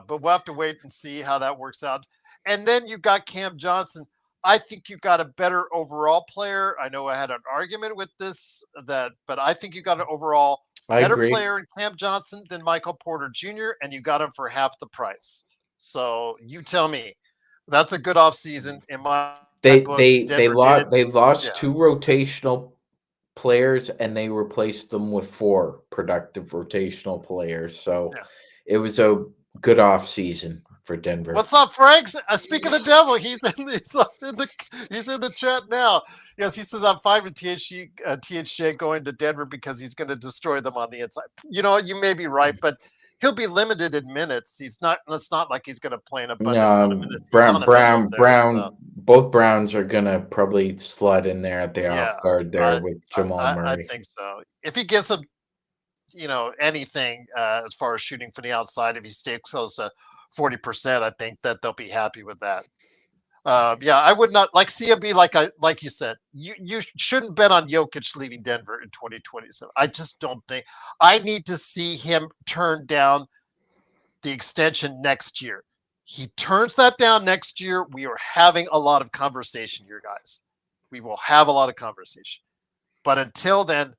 But we'll have to wait and see how that works out. And then you got Cam Johnson. I think you got a better overall player. I know I had an argument with this, but I think you got an overall better player in Cam Johnson than Michael Porter Jr., and you got him for half the price. So you tell me. That's a good offseason in my books. They lost 2 rotational players and they replaced them with 4 productive rotational players. So it was a good offseason for Denver. What's up, Frank? Speaking of the devil, he's in the chat now. Yes, he says I'm fine with THJ going to Denver because he's going to destroy them on the inside. You know, you may be right, but he'll be limited in minutes. It's not like he's going to play in a ton of minutes. Brown, both Browns are going to probably slot in there at the off guard there with Jamal Murray. I think so. If he gives him, anything as far as shooting from the outside, if he stays close to 40%, I think that they'll be happy with that. I would not like CMB. Like you said, you shouldn't bet on Jokic leaving Denver in 2027. I just don't think. I need to see him turn down the extension next year. He turns that down next year. We are having a lot of conversation here, guys. We will have a lot of conversation. But until then,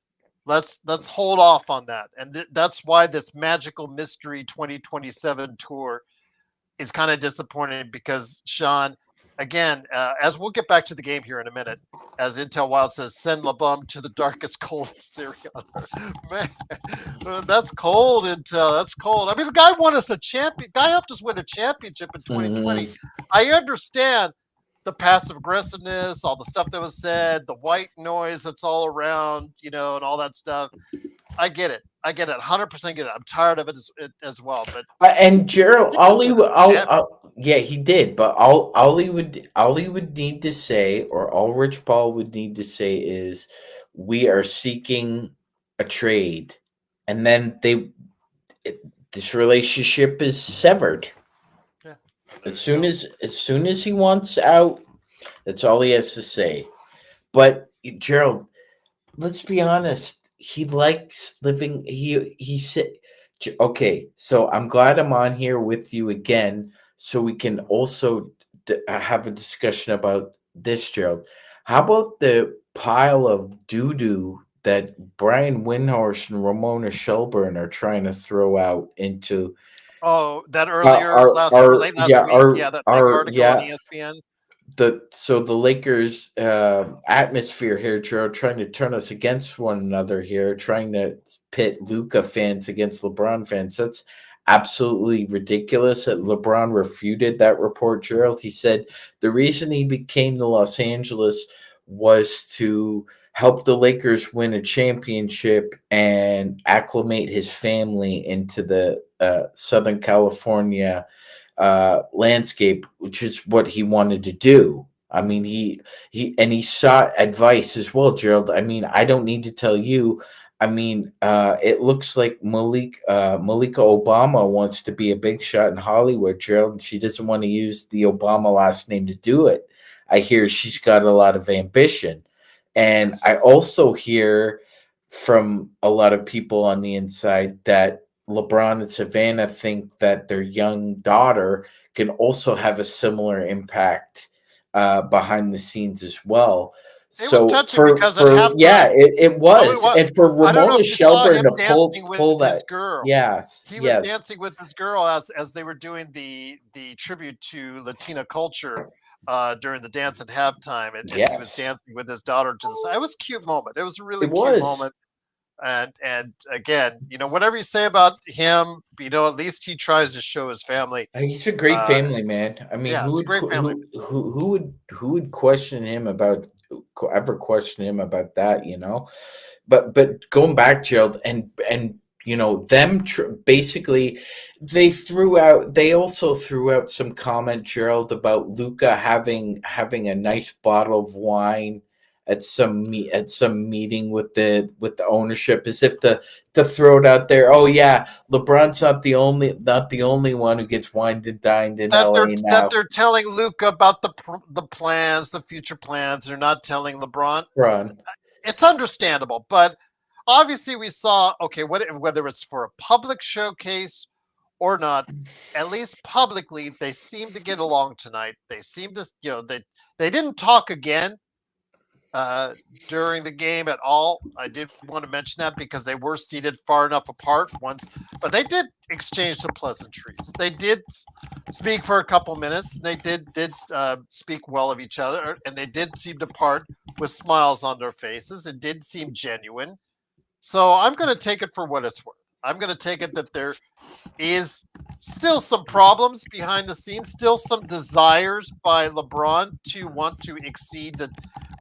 let's hold off on that. And that's why this Magical Mystery 2027 tour is kind of disappointing because, Sean, again, as we'll get back to the game here in a minute, as Intel Wild says, send LeBum to the darkest, coldest Syria on earth. Man, that's cold, Intel. That's cold. I mean, the guy won us a champion. Guy helped us win a championship in 2020. Hmm. I understand the passive aggressiveness, all the stuff that was said, the white noise that's all around, and all that stuff. I get it. I get it. 100% get it. I'm tired of it as well. But And Gerald, he did win us a champion. yeah, he did. But all he would need to say, or all Rich Paul would need to say, is, "We are seeking a trade," and then this relationship is severed. Yeah, there you go. As soon as he wants out, that's all he has to say. But Gerald, let's be honest. He likes living. He said, "Okay, so I'm glad I'm on here with you again, so we can also have a discussion about this, Gerald. How about the pile of doo doo that Brian Windhorst and Ramona Shelburne are trying to throw out into Oh, that earlier late last week, yeah, that big our article on ESPN. the Lakers atmosphere here, Joe, trying to turn us against one another here, trying to pit Luca fans against LeBron fans. That's absolutely ridiculous. That LeBron refuted that report, Gerald. He said the reason he became the Los Angeles was to help the Lakers win a championship and acclimate his family into the Southern California landscape, which is what he wanted to do. I mean, he sought advice as well, Gerald. I mean, I don't need to tell you. I mean, it looks like Malika Obama wants to be a big shot in Hollywood, Gerald, and she doesn't want to use the Obama last name to do it. I hear she's got a lot of ambition, and Yes. I also hear from a lot of people on the inside that LeBron and Savannah think that their young daughter can also have a similar impact behind the scenes as well. It was So touching because at yeah, halftime, it oh, was, and for I don't know Ramona if you saw Shelburne him to dancing with pull his that, girl. yes, He was yes, dancing with his girl as they were doing the tribute to Latina culture during the dance at halftime, and he was yes, dancing with his daughter to the side. It was a cute moment. It was a really it cute was. moment. And again, whatever you say about him, at least he tries to show his family. He's a great Uh, family man. I mean, yeah, it's a great family. who would question him about ever question him about that? But going back, Gerald, and them basically they also threw out some comment, Gerald, about Luca having a nice bottle of wine at some meeting with the ownership, as if to throw it out there. Oh yeah, LeBron's not the only one who gets wined and dined in That they're LA that now. they're telling Luca about the plans, the future plans. They're not telling LeBron. Ron. It's understandable, but obviously we saw, okay, whether it's for a public showcase or not, at least publicly they seem to get along tonight. They seem to, they didn't talk again uh, during the game at all. I did want to mention that because they were seated far enough apart once, but they did exchange some pleasantries. They did speak for a couple minutes. They did speak well of each other, and they did seem to part with smiles on their faces. It did seem genuine. So I'm going to take it for what it's worth. I'm going to take it that there is still some problems behind the scenes, still some desires by LeBron to want to exceed the,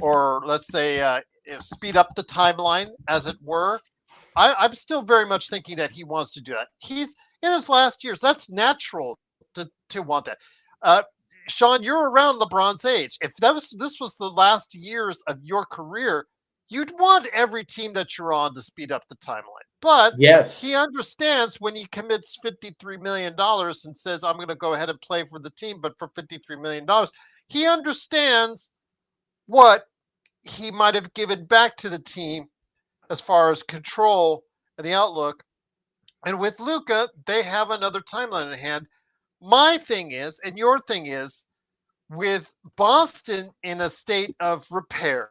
or let's say, speed up the timeline, as it were. I'm still very much thinking that he wants to do that. He's in his last years. That's natural to want that. Uh, Sean, you're around LeBron's age. If this was the last years of your career, you'd want every team that you're on to speed up the timeline. But he Yes. understands when he commits $53 million and says, I'm going to go ahead and play for the team, but for $53 million, he understands what he might have given back to the team as far as control and the outlook. And with Luca, they have another timeline in hand. My thing is, and your thing is, with Boston in a state of repair,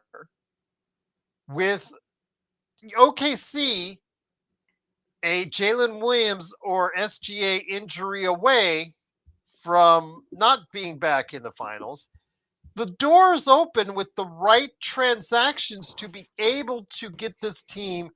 with OKC a Jalen Williams or SGA injury away from not being back in the finals, the door is open with the right transactions to be able to get this team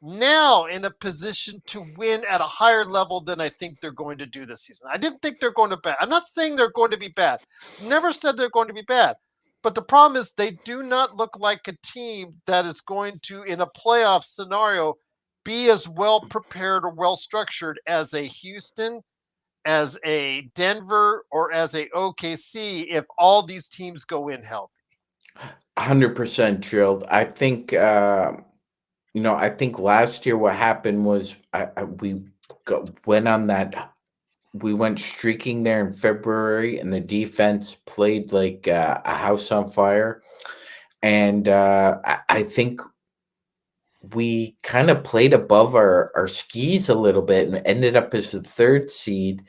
now in a position to win at a higher level than I think they're going to do this season. I didn't think they're going to bad. I'm not saying they're going to be bad. Never said they're going to be bad. But the problem is they do not look like a team that is going to, in a playoff scenario, be as well prepared or well structured as a Houston, as a Denver, or as a OKC if all these teams go in healthy. 100% drilled. I think I think last year what happened was went on that. We went streaking there in February, and the defense played like a house on fire. And I think we kind of played above our skis a little bit and ended up as the third seed,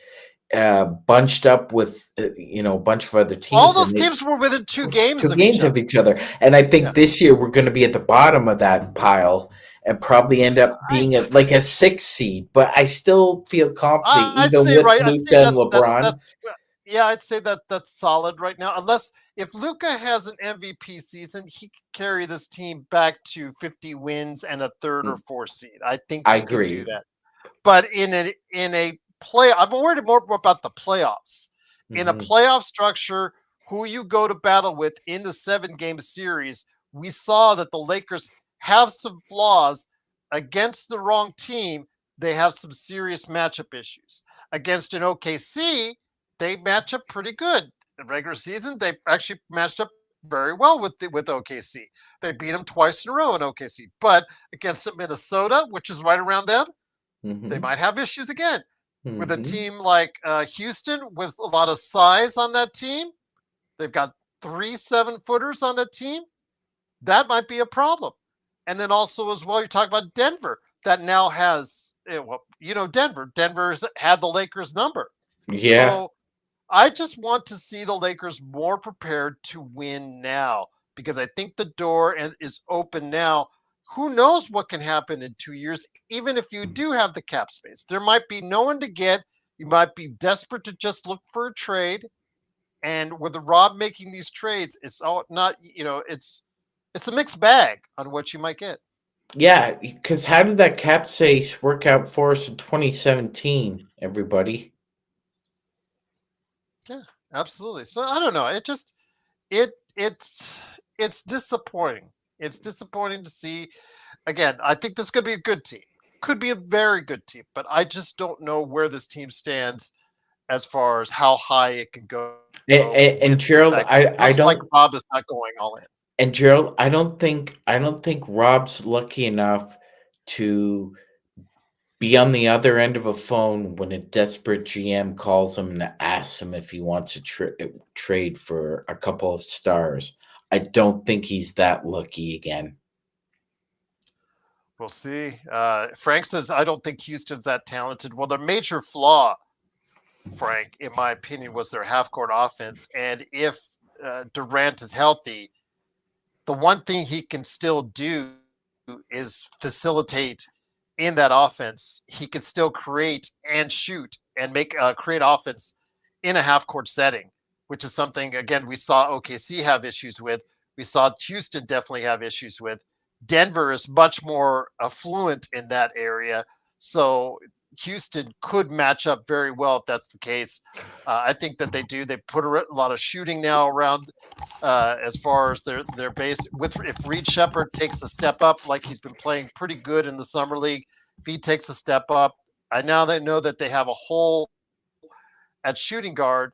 bunched up with a bunch of other All teams, those and they teams were within 2 games 2 of each games of other. each other. And I Yeah. think this year we're going to be at the bottom of that pile and probably end up being like a 6 seed. But I still feel confident, I'd even say with right. I'd say Luka and that LeBron. that's yeah. I'd say that that's solid right now. Unless if Luca has an MVP season, he can carry this team back to 50 wins and a third or fourth seed. I think I he can do agree. that. But in a play, I'm worried more about the playoffs. In a Hmm. playoff structure, who you go to battle with in the 7-game series, we saw that the Lakers have some flaws against the wrong team. They have some serious matchup issues. Against an OKC, they match up pretty good. In regular season, they actually matched up very well with OKC. They beat them twice in a row in OKC. But against Minnesota, which is right around them, they Hmm. might have issues again. With a Hmm. team like Houston, with a lot of size on that team, they've got 3 7-footers on that team. That might be a problem. And then also as well, you're talking about Denver that now has, Denver. Denver's had the Lakers number. Yeah. So I just want to see the Lakers more prepared to win now because I think the door is open now. Who knows what can happen in 2 years, even if you do have the cap space? There might be no one to get. You might be desperate to just look for a trade. And with the Rob making these trades, it's all not, it's a mixed bag on what you might get. Yeah. Because how did that cap space work out for us in 2017, everybody? Yeah, absolutely. So I don't know. It just it it's it's disappointing. It's disappointing to see. Again, I think this could be a good team. Could be a very good team, but I just don't know where this team stands as far as how high it can go with the And fact that Gerald, it looks I like don't. Rob is not going all in. And Gerald, I don't think Rob's lucky enough to be on the other end of a phone when a desperate GM calls him and asks him if he wants to trade for a couple of stars. I don't think he's that lucky again. We'll see. Frank says, I don't think Houston's that talented. Well, their major flaw, Frank, in my opinion, was their half court offense. And if Durant is healthy, the one thing he can still do is facilitate in that offense. He can still create and shoot and make create offense in a half court setting, which is something again we saw OKC have issues with. We saw Houston definitely have issues with. Denver is much more affluent in that area, so Houston could match up very well if that's the case. I think that they do. They put a lot of shooting now around as far as their base. With if Reed Shepard takes a step up, like he's been playing pretty good in the summer league, if he takes a step up, I now they know that they have a hole at shooting guard.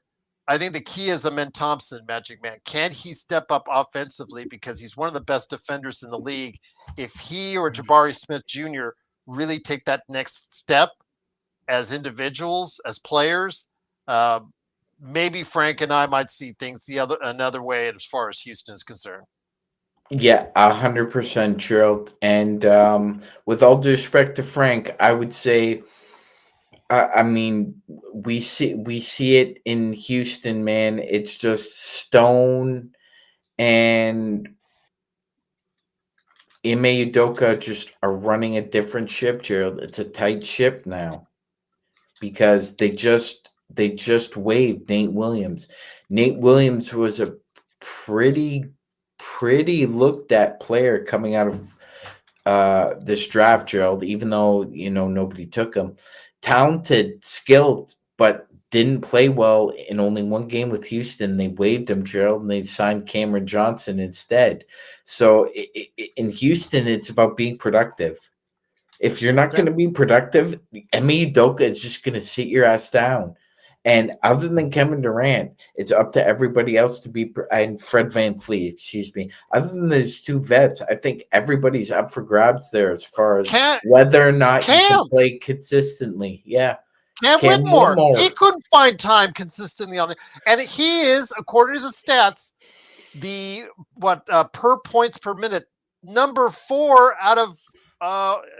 I think the key is Amen Thompson, Magic Man. Can he step up offensively because he's one of the best defenders in the league? If he or Jabari Smith Jr. really take that next step as individuals, as players, uh, maybe Frank and I might see things another way as far as Houston is concerned. Yeah, 100% Gerald. And with all due respect to Frank, I would say, I mean, we see it in Houston, man. It's just Stone and Ime Udoka just are running a different ship, Gerald. It's a tight ship now because they just waived Nate Williams. Nate Williams was a pretty looked at player coming out of this draft, Gerald, even though nobody took him. Talented, skilled, but didn't play well in only one game with Houston. They waived him, Gerald, and they signed Cameron Johnson instead. So in Houston, it's about being productive. If you're not Yeah. going to be productive, Emi Udoka is just going to sit your ass down. And other than Kevin Durant, it's up to everybody else to be, and Fred Van Fleet, excuse me. Other than those two vets, I think everybody's up for grabs there as far as Cam, whether or not you can Cam, play consistently. Yeah. Cam Cam Whitmore. He Whitmore. couldn't find time consistently on it, and he is, according to the stats, the per points per minute number 4 out of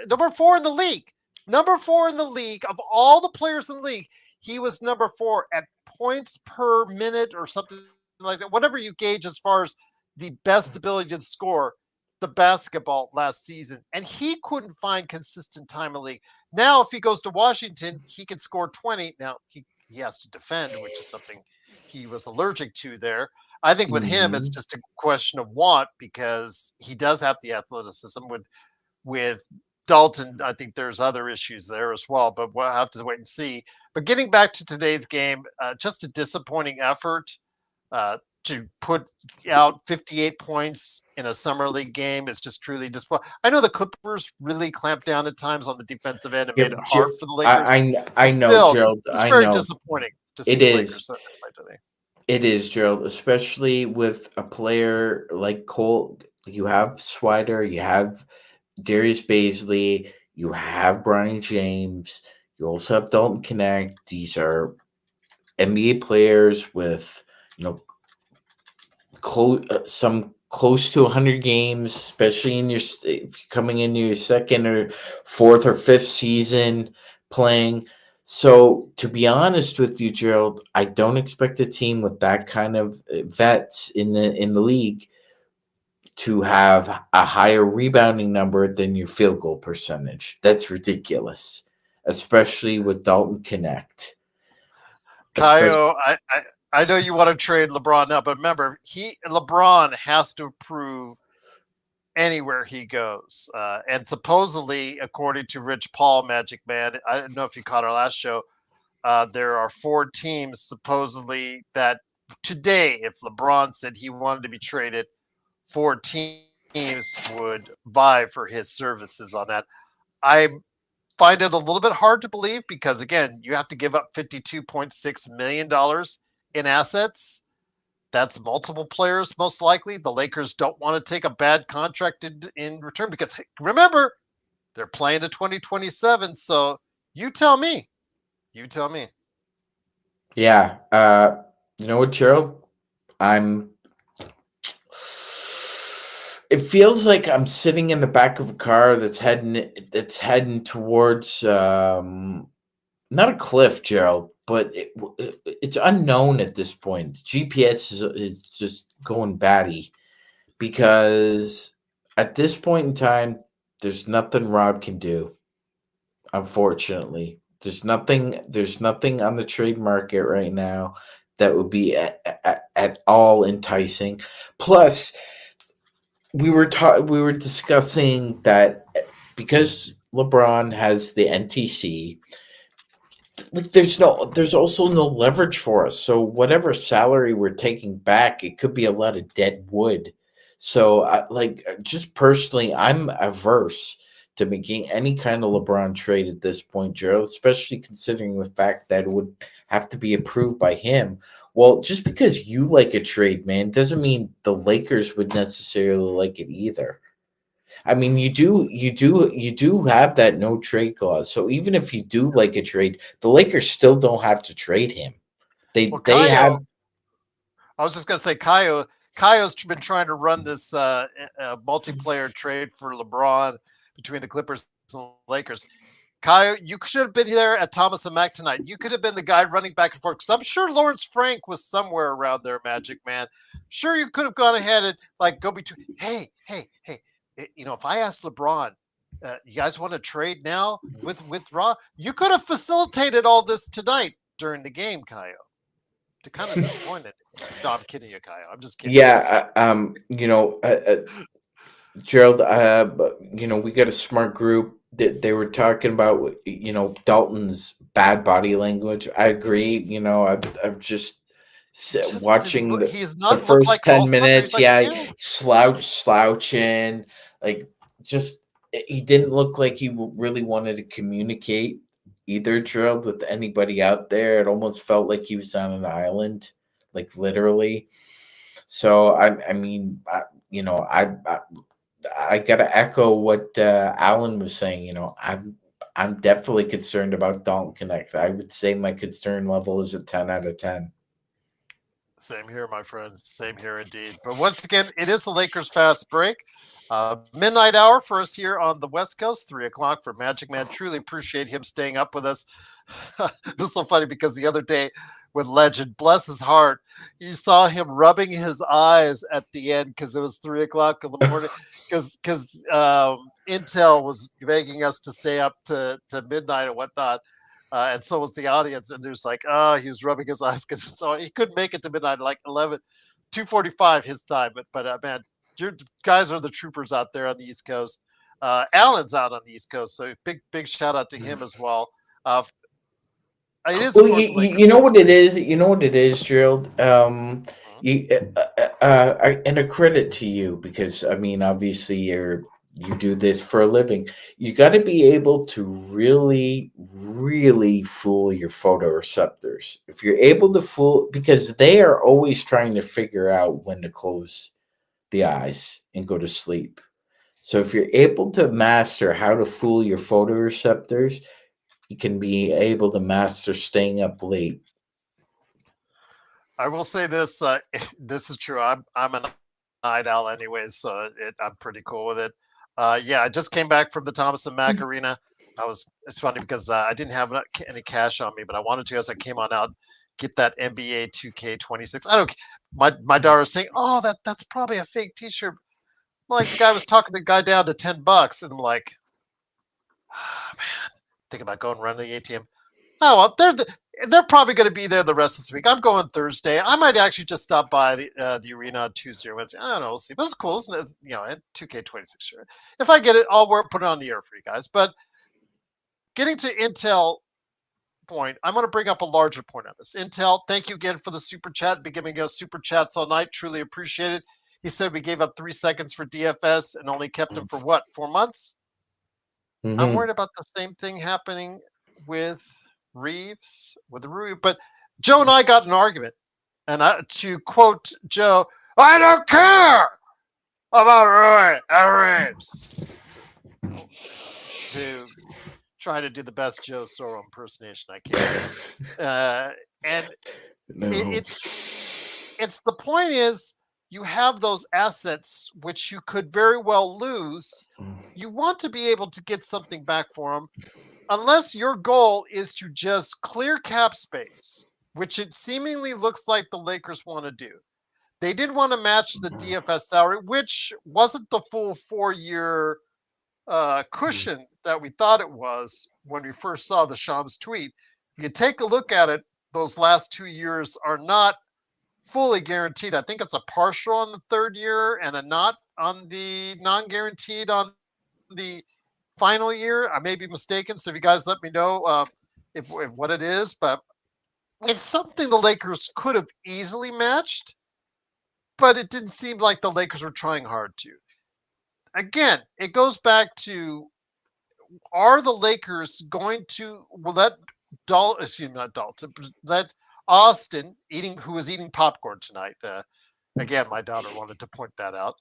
number 4 in the league. Number 4 in the league of all the players in the league. He was number 4 at points per minute or something like that. Whatever you gauge as far as the best ability to score the basketball last season, and he couldn't find consistent time in the league. Now, if he goes to Washington, he can score 20. Now he has to defend, which is something he was allergic to there. I think with him, it's Mhm. just a question of want because he does have the athleticism. With Dalton, I think there's other issues there as well, but we'll have to wait and see. But getting back to today's game, just a disappointing effort to put out 58 points in a summer league game is just truly disappointing. I know the Clippers really clamped down at times on the defensive end and made it Yep. hard for the Lakers, I but know, still, Gerald. it's I very know. disappointing to see It the Lakers is. play today. It is, Gerald, especially with a player like Cole. You have Swider, you have Darius Baisley, you have Bronny James, you also have Dalton Connect. These are NBA players with, you know, some close to 100 games, especially if you're coming into your second or fourth or fifth season playing. So, to be honest with you, Gerald, I don't expect a team with that kind of vets in the league to have a higher rebounding number than your field goal percentage. That's ridiculous, especially with Dalton Connect. Especially, Kyle, I know you want to trade LeBron now, but remember, LeBron has to prove anywhere he goes. And supposedly, according to Rich Paul, Magic Man, I don't know if you caught our last show. There are 4 teams supposedly that today, if LeBron said he wanted to be traded, 4 teams would vie for his services on that. I find it a little bit hard to believe because again, you have to give up $52.6 million in assets. That's multiple players, most likely. The Lakers don't want to take a bad contract in return because remember, they're playing to 2027. So you tell me. You tell me. yeah. You know what, Gerald? I'm It feels like I'm sitting in the back of a car that's heading towards not a cliff, Gerald, but it's unknown at this point. GPS is just going batty because at this point in time, there's nothing Rob can do. Unfortunately, there's nothing on the trade market right now that would be at all enticing. Plus, we were discussing that because LeBron has the NTC, like there's also no leverage for us. So whatever salary we're taking back, it could be a lot of dead wood. So just personally, I'm averse to making any kind of LeBron trade at this point, Gerald, especially considering the fact that it would have to be approved by him. Well, just because you like a trade, man, doesn't mean the Lakers would necessarily like it either. I mean, you do have that no trade clause. So even if you do like a trade, the Lakers still don't have to trade him. Well, They have. I was just going to say, Kaio's been trying to run this multiplayer trade for LeBron between the Clippers and the Lakers. Kaio, you should have been there at Thomas and Mack tonight. You could have been the guy running back and forth. Because I'm sure Lawrence Frank was somewhere around there, Magic Man. Sure, you could have gone ahead and like go between. Hey. If I asked LeBron, you guys want to trade now with Raw? You could have facilitated all this tonight during the game, Kaio. kind of disappointed. No, I'm kidding you, Kyle. I'm just kidding. I'm just Yeah, Gerald, we got a smart group that they were talking about, Dalton's bad body language. I agree. I've just just didn't watching look. the He's the not looked first like all 10 summer. He's minutes. like Yeah, slouched. slouching, like just he didn't look like he really wanted to communicate either, Gerald, with anybody out there. It almost felt like he was on an island, like literally. So I mean, I gotta echo what Alan was saying. I'm definitely concerned about Dalton Connect. I would say my concern level is a 10 out of 10. Same here, my friend. Same here indeed. But once again, it is the Lakers fast break. Midnight hour for us here on the West Coast, 3 o'clock for Magic Man. Truly appreciate him staying up with us. It was so funny because the other day with Legend, bless his heart, you saw him rubbing his eyes at the end because it was 3 o'clock in the morning. Because Intel was begging us to stay up to midnight and whatnot. And so was the audience, and there's like, he was rubbing his eyes because so he couldn't make it to midnight, like 2:45 his time. But man, your guys are the troopers out there on the East Coast. Alan's out on the East Coast, so big shout out to him as well. Uh, it is, of Well, course, the you Lakers know fast what it break. is. You know what it is, Gerald. Mhm. And a credit to you because I mean, obviously, you do this for a living. You got to be able to really, really fool your photoreceptors. If you're able to fool, because they are always trying to figure out when to close the eyes and go to sleep. So if you're able to master how to fool your photoreceptors, you can be able to master staying up late. I will say this: this is true. I'm a night owl, anyways, so I'm pretty cool with it. Yeah, I just came back from the Thomas and Mack Arena. It's funny because I didn't have any cash on me, but I wanted to as I came on out get that NBA 2K26. I don't. My daughter was saying, "Oh, that's probably a fake T-shirt." Like the guy was talking the guy down to $10, and I'm like, man, thinking about going run to the ATM. Oh, well, they're probably going to be there the rest of this week. I'm going Thursday. I might actually just stop by the arena on Tuesday or Wednesday. I don't know. We'll see. But it's cool, isn't it? And 2K26 sure. If I get it, I'll put it on the air for you guys. But getting to Intel point, I'm going to bring up a larger point on this. Intel, thank you again for the super chat. Been giving us super chats all night. Truly appreciate it. He said we gave up 3 seconds for DFS and only kept him for what, 4 months? I'm Mm-hmm. worried about the same thing happening with Reeves, with Rui. But Joe and I got an argument. And to quote Joe, I don't care about Rui and Reeves. To try to do the best Joe Soro impersonation I can. And No. it it's the point is you have those assets which you could very well lose. You want to be able to get something back for them unless your goal is to just clear cap space, which it seemingly looks like the Lakers want to do. They did want to match the DFS salary, which wasn't the full 4 year cushion that we thought it was when we first saw the Shams tweet. If you take a look at it, those last 2 years are not fully guaranteed. I think it's a partial on the third year and a not on the non-guaranteed on the final year. I may be mistaken, so if you guys let me know if what it is, but it's something the Lakers could have easily matched, but it didn't seem like the Lakers were trying hard to. Again, it goes back to are the Lakers going to let excuse me, not Dalton, let Austin who was eating popcorn tonight. Again, my daughter wanted to point that out.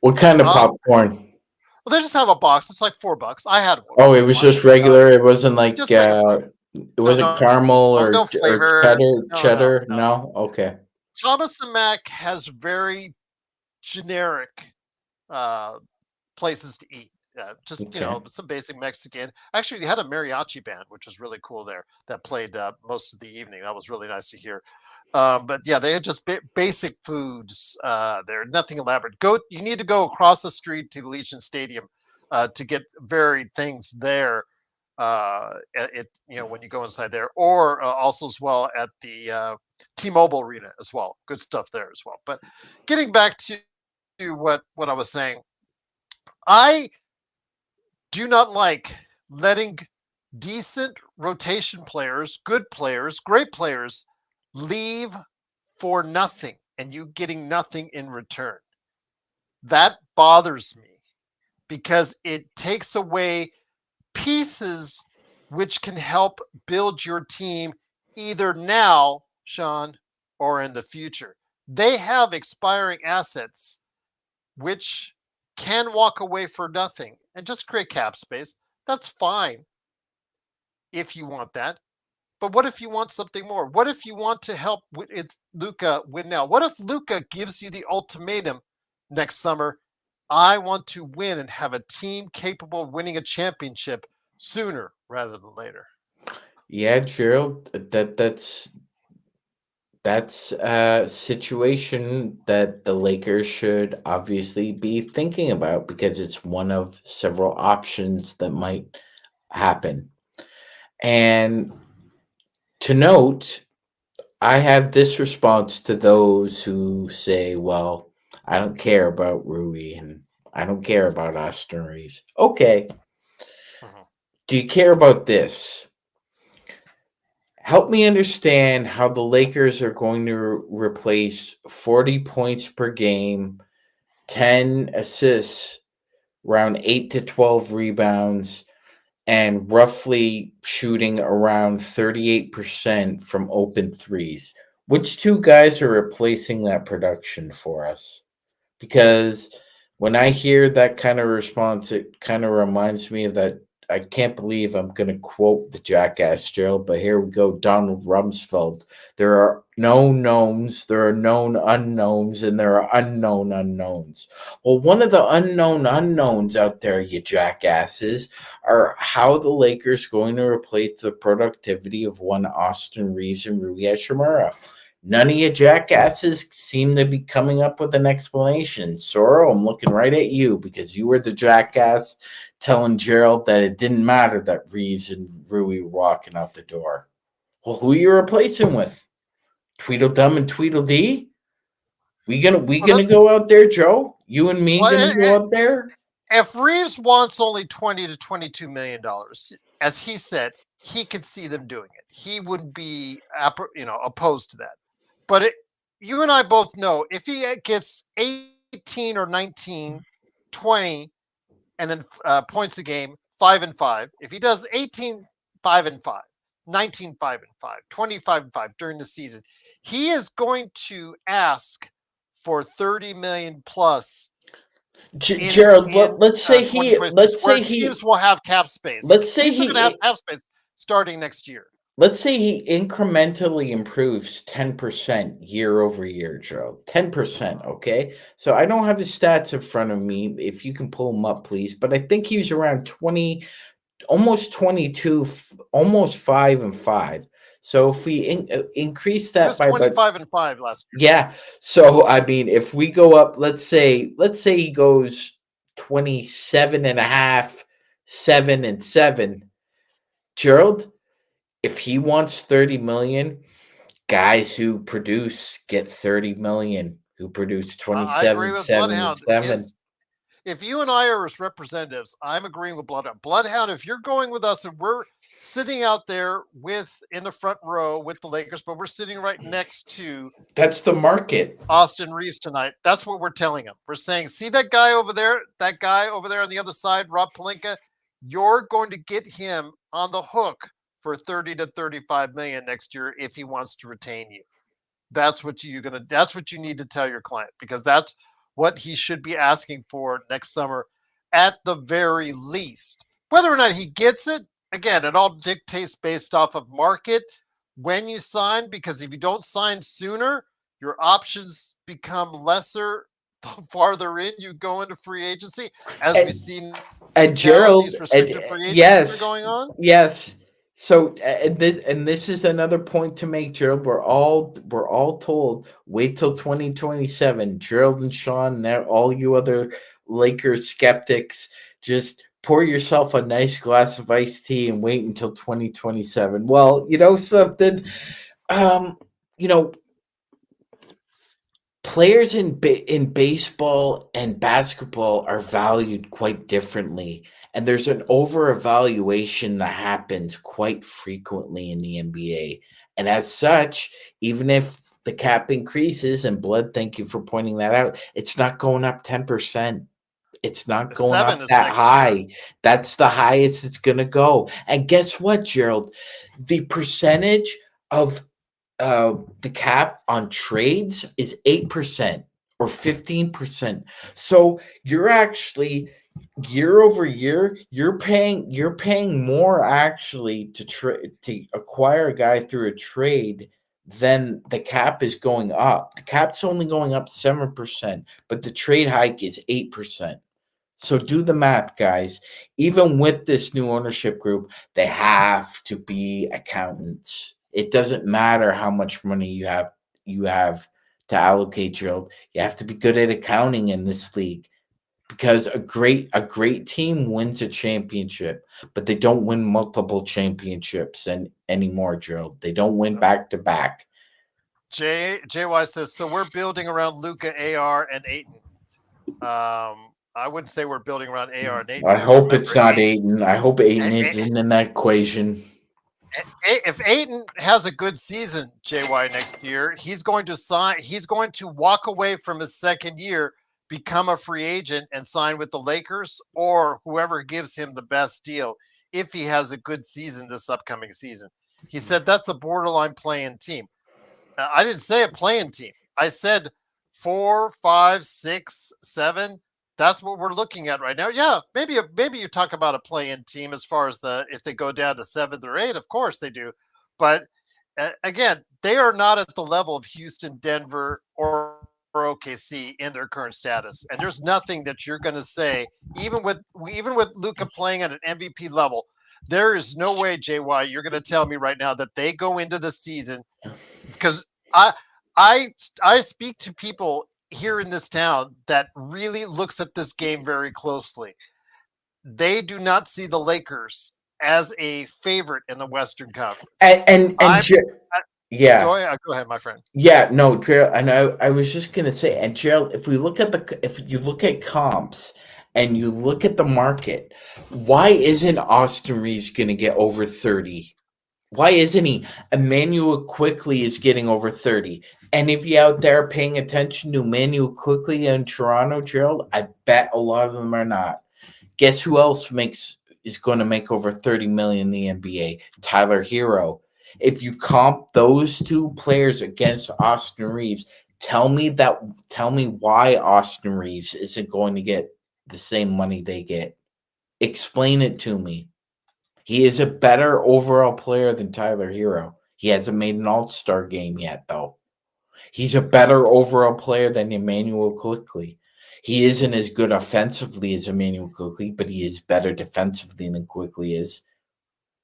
What kind of Austin, popcorn? well, they just have a box. It's like $4. I had one Oh, for it a was while. just regular. It wasn't like Just regular pop. it No, wasn't no, caramel no or flavor. No, no, cheddar. no. No, okay. Thomas and Mack has very generic uh, places to eat. Just Okay. some basic Mexican. Actually, they had a mariachi band, which was really cool there. That played most of the evening. That was really nice to hear. But yeah, they had just basic foods there. Nothing elaborate. You need to go across the street to the Legion Stadium to get varied things there. when you go inside there, or also as well at the T-Mobile Arena as well. Good stuff there as well. But getting back to what I was saying, I do not like letting decent rotation players, good players, great players leave for nothing and you getting nothing in return. That bothers me because it takes away pieces which can help build your team either now, Sean, or in the future. They have expiring assets which can walk away for nothing and just create cap space. That's fine if you want that. But what if you want something more? What if you want to help it's Luca win now? What if Luca gives you the ultimatum next summer? I want to win and have a team capable of winning a championship sooner rather than later. Yeah, Gerald, that's a situation that the Lakers should obviously be thinking about because it's one of several options that might happen. And to note, I have this response to those who say, well, I don't care about Rui and I don't care about Austin Reeves. Okay. Mhm. Do you care about this? Help me understand how the Lakers are going to replace 40 points per game, 10 assists, around 8 to 12 rebounds, and roughly shooting around 38% from open threes. Which two guys are replacing that production for us? Because when I hear that kind of response, it kind of reminds me of that. I can't believe I'm going to quote the jackass Gerald, but here we go. Donald Rumsfeld. There are known knowns, there are known unknowns, and there are unknown unknowns. Well, one of the unknown unknowns out there, you jackasses, are how the Lakers going to replace the productivity of one Austin Reeves and Rui Hachimura. None of you jackasses seem to be coming up with an explanation. Soro, I'm looking right at you because you were the jackass telling Gerald that it didn't matter that Reeves and Rui were walking out the door. Well, who are you replacing with? Tweedledum and Tweedledee? We Well, gonna go out there, Joe? You and me well, gonna go out there? if Reeves wants only $20 to $22 million, as he said, he could see them doing it. He wouldn't be, opposed to that. But you and I both know if he gets 18 or 19, 20, and then points a game, 5 and 5. If he does 18, 5 and 5, 19, 5 and 5, 25 and 5 during the season, he is going to ask for 30 million plus Gerald, in let's say he 2026, where teams will have cap space. let's say Teams are going to have he cap space starting next year. let's say he incrementally improves 10% year over year, Gerald. 10%, okay? So I don't have his stats in front of me. If you can pull them up, please. But I think he's around 20, almost 22, almost 5 and 5. So if we increase He that was by about 25 and 5 last year. yeah. So I mean, if we go up, let's say he goes 27 and a half, 7 and 7, Gerald, if he wants 30 million, guys who produce get 30 million, who produce I 27, agree with 7 and Bloodhound. 7. If you and I are as representatives, I'm agreeing with Bloodhound. Bloodhound, if you're going with us and we're sitting out there in the front row with the Lakers, but we're sitting right next to That's the market. Austin Reeves tonight, that's what we're telling him. We're saying, see that guy over there on the other side, Rob Pelinka, you're going to get him on the hook for 30 to 35 million next year if he wants to retain you. That's what you need to tell your client, because that's what he should be asking for next summer at the very least. Whether or not he gets it, again, it all dictates based off of market when you sign, because if you don't sign sooner, your options become lesser the farther in you go into free agency, as we And, see and now, Gerald, these restricted free agencies are yes, going on. yes. So, and this is another point to make, Gerald. We're all told wait till 2027. Gerald and Sean, and all you other Lakers skeptics, just pour yourself a nice glass of iced tea and wait until 2027. Well, you know something, um, you know, players in baseball and basketball are valued quite differently, and there's an over evaluation that happens quite frequently in the NBA. And as such, even if the cap increases, and Blood, thank you for pointing that out, it's not going up 10%. It's not going up 7 is that next year. high. That's the highest it's going to go. And guess what, Gerald? The percentage of the cap on trades is 8% or 15%. So you're actually year over year, you're paying more actually to acquire a guy through a trade than the cap is going up. The cap's only going up 7%, but the trade hike is 8%. So do the math, guys. Even with this new ownership group, they have to be accountants. It doesn't matter how much money you have to allocate, Gerald. You have to be good at accounting in this league because a great team wins a championship, but they don't win multiple championships anymore, Gerald. They don't win back to back. JY says, so we're building around Luca, AR, and Aiton. I wouldn't say we're building around AR and Aiton I because hope remember, it's not Aiden. I hope Aiden A- isn't in that equation. if Aiton has a good season, JY next year, he's going to sign. He's going to walk away from his second year, become a free agent, and sign with the Lakers or whoever gives him the best deal. If he has a good season this upcoming season, he said that's a borderline playing team. I didn't say a playing team. I said 4, 5, 6, 7. That's what we're looking at right now. Yeah, maybe you talk about a play-in team as far as the if they go down to 7th or 8th, of course they do. But again, they are not at the level of Houston, Denver, or OKC in their current status. And there's nothing that you're going to say, even with Luca playing at an MVP level, there is no way, JY, you're going to tell me right now that they go into the season because I I speak to people here in this town that really looks at this game very closely. They do not see the Lakers as a favorite in the Western Conference. And I'm I, yeah. go ahead, my friend. Yeah, no, Gerald, and I was just gonna say, and Gerald, if you look at comps and you look at the market, why isn't Austin Reeves gonna get over 30? Why isn't he? Emmanuel Quickly is getting over 30. Any of you out there paying attention to Emmanuel Quickly in Toronto, Gerald? I bet a lot of them are not. Guess who else is going to make over 30 million in the NBA? Tyler Hero. If you comp those two players against Austin Reeves, tell me why Austin Reeves isn't going to get the same money they get. Explain it to me. He is a better overall player than Tyler Hero. He hasn't made an all-star game yet, though. He's a better overall player than Emmanuel Quickly. He isn't as good offensively as Emmanuel Quickly, but he is better defensively than Quickly is.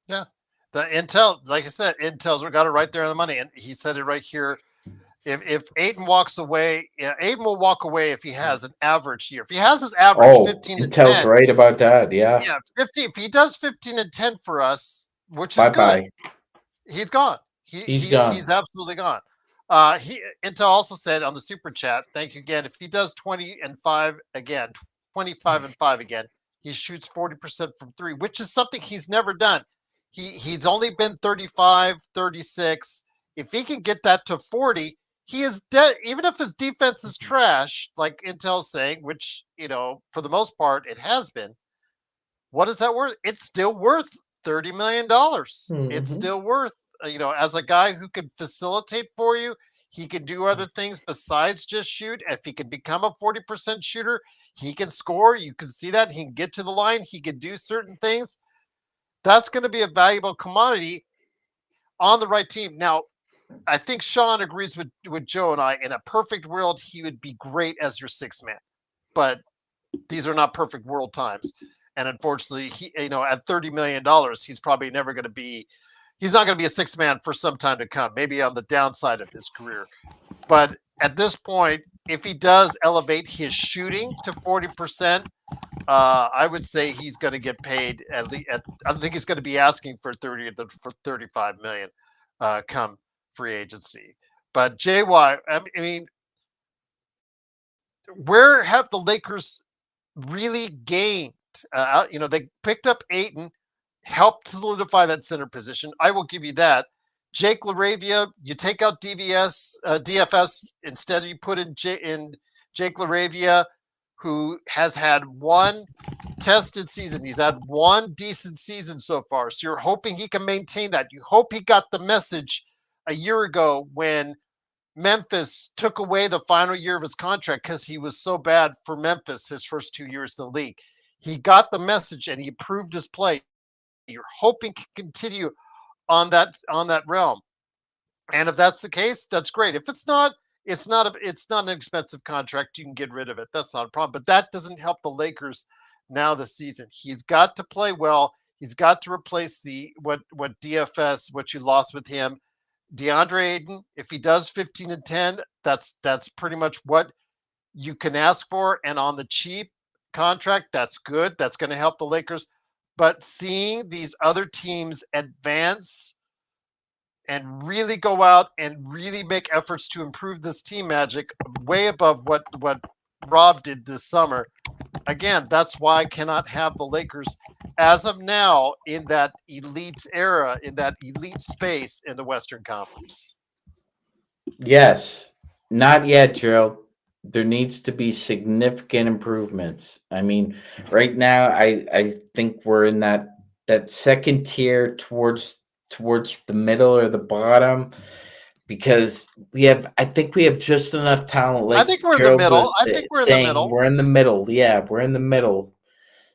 Yeah. The Intel, like I said, Intel's got it right there on the money. And he said it right here. If Aiden walks away, yeah, Aiden will walk away if he has an average year. If he has his average Oh, 15 and Intel's 10, right about that. Yeah. yeah, 15. If he does 15 and 10 for us, which is Bye good, bye. he's gone. He's gone. He's absolutely gone. He Intel also said on the super chat, thank you again. If he does 20 and 5 again, 25 and 5 again, he shoots 40% from 3, which is something he's never done. He's only been 35, 36. If he can get that to 40, he is dead. Even if his defense is trash, like Intel's saying, which, for the most part it has been, what is that worth? It's still worth $30 million. It's Hmm. still worth, as a guy who can facilitate for you, he can do other things besides just shoot. If he can become a 40% shooter, he can score. You can see that. He can get to the line. He can do certain things. That's going to be a valuable commodity on the right team. Now, I think Sean agrees with Joe and I. In a perfect world, he would be great as your sixth man. But these are not perfect world times. And unfortunately, at $30 million, he's probably never going to be. He's not going to be a six man for some time to come. Maybe on the downside of his career. But at this point, if he does elevate his shooting to 40%, I would say he's going to get paid at least. I think he's going to be asking for 35 million come free agency. But JY, I mean, where have the Lakers really gained? They picked up Aiton, helped solidify that center position. I will give you that. Jake LaRavia, you take out DFS instead. You put in Jake LaRavia, who has had one tested season. He's had one decent season so far. So you're hoping he can maintain that. You hope he got the message a year ago when Memphis took away the final year of his contract because he was so bad for Memphis his first 2 years in the league. He got the message and he improved his play. You're hoping to continue on that realm. And if that's the case, that's great. If it's not, it's not an expensive contract. You can get rid of it. That's not a problem. But that doesn't help the Lakers now this season. He's got to play well. He's got to replace the what DFS what you lost with him. DeAndre Ayton, if he does 15 and 10, that's pretty much what you can ask for. And on the cheap contract, that's good. That's going to help the Lakers. But seeing these other teams advance and really go out and really make efforts to improve this team magic way above what Rob did this summer. Again, that's why I cannot have the Lakers as of now in that elite era, in that elite space in the Western Conference. Yes, not yet, Gerald. There needs to be significant improvements. I mean, right now, I think we're in that second tier towards the middle or the bottom because I think we have just enough talent. I Like think we're in the Gerald middle. was I think we're in the saying, middle. we're in the middle. Yeah, we're in the middle.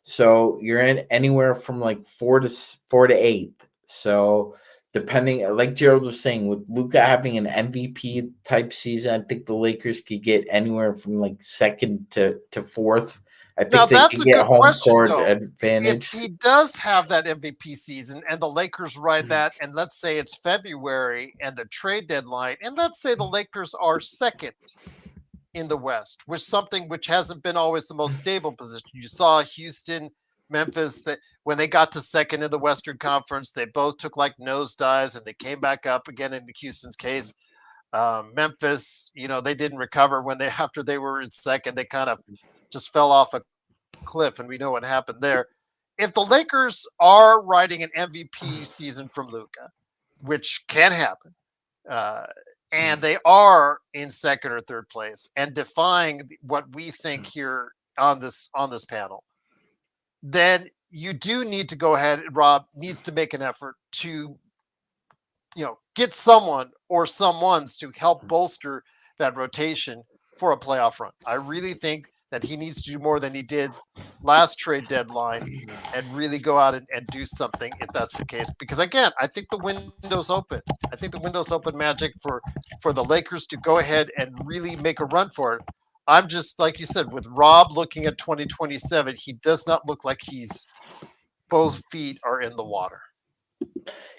So you're in anywhere from like 4 to 8. So depending, like Gerald was saying, with Luka having an MVP type season, I think the Lakers could get anywhere from like second to fourth. I Now think they that's could a get good home question court though. If advantage. he does have that MVP season and the Lakers ride that, and let's say it's February and the trade deadline, and let's say the Lakers are second in the West, which something which hasn't been always the most stable position. You saw Houston, Memphis, that when they got to second in the Western Conference, they both took like nosedives and they came back up again in Houston's case. Memphis, they didn't recover when they after they were in second. They kind of just fell off a cliff, and we know what happened there. If the Lakers are riding an MVP season from Luca, which can happen, uh, and they are in second or third place and defying what we think here on this panel, then you do need to go ahead. Rob needs to make an effort to get someone or someone's to help bolster that rotation for a playoff run. I really think that he needs to do more than he did last trade deadline and really go out and do something if that's the case. Because again, I think the window's open. I think the window's open magic for the Lakers to go ahead and really make a run for it. I'm just like you said, with Rob looking at 2027, he does not look like he's both feet are in the water.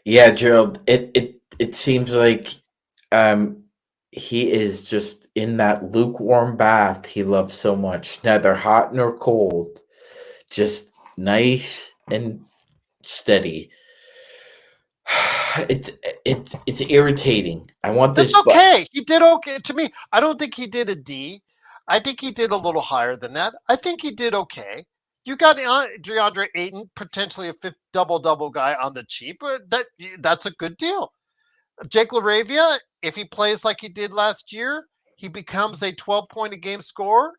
Yeah, Gerald. It seems like um he is just in that lukewarm bath he loves so much, neither hot nor cold, just nice and steady. It's irritating. I want That's this, but okay. He did okay. To me, I don't think he did a D. I think he did a little higher than that. I think he did okay. You got DeAndre Ayton, potentially a fifth double guy on the cheap. That's a good deal. Jake LaRavia, if he plays like he did last year, he becomes a 12-point a game scorer.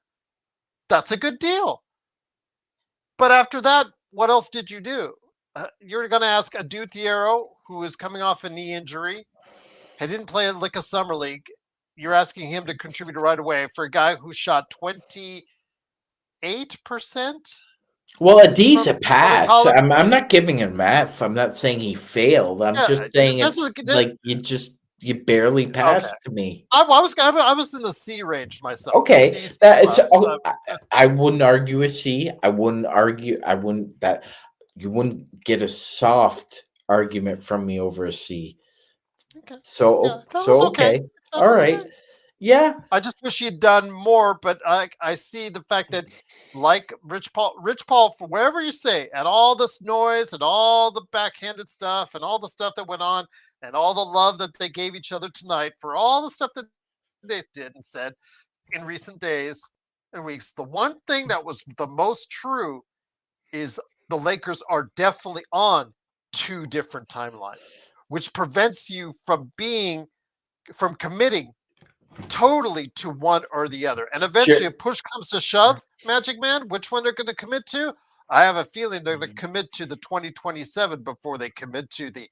That's a good deal. But after that, what else did you do? You're going to ask Adu Thiero, who is coming off a knee injury, he didn't play like a summer league. You're asking him to contribute right away for a guy who shot 28% well, a D's a from pass. college. I'm not giving him F. I'm not saying he failed. I'm Yeah, just saying that's it's like you barely okay. passed to me. I was in the C range myself, a Okay, C C that it's. plus. I wouldn't argue a C. I wouldn't argue. I wouldn't that you wouldn't get a soft argument from me over a C. Okay, So yeah, that so was okay. okay, That all was right. okay. Yeah, I just wish he'd done more, but I see the fact that, like Rich Paul, for wherever you say, and all this noise and all the backhanded stuff and all the stuff that went on and all the love that they gave each other tonight for all the stuff that they did and said in recent days and weeks, the one thing that was the most true is the Lakers are definitely on two different timelines, which prevents you from committing totally to one or the other. And eventually, if push comes to shove, Magic Man, which one they're going to commit to? I have a feeling they're going to commit to the 2027 before they commit to the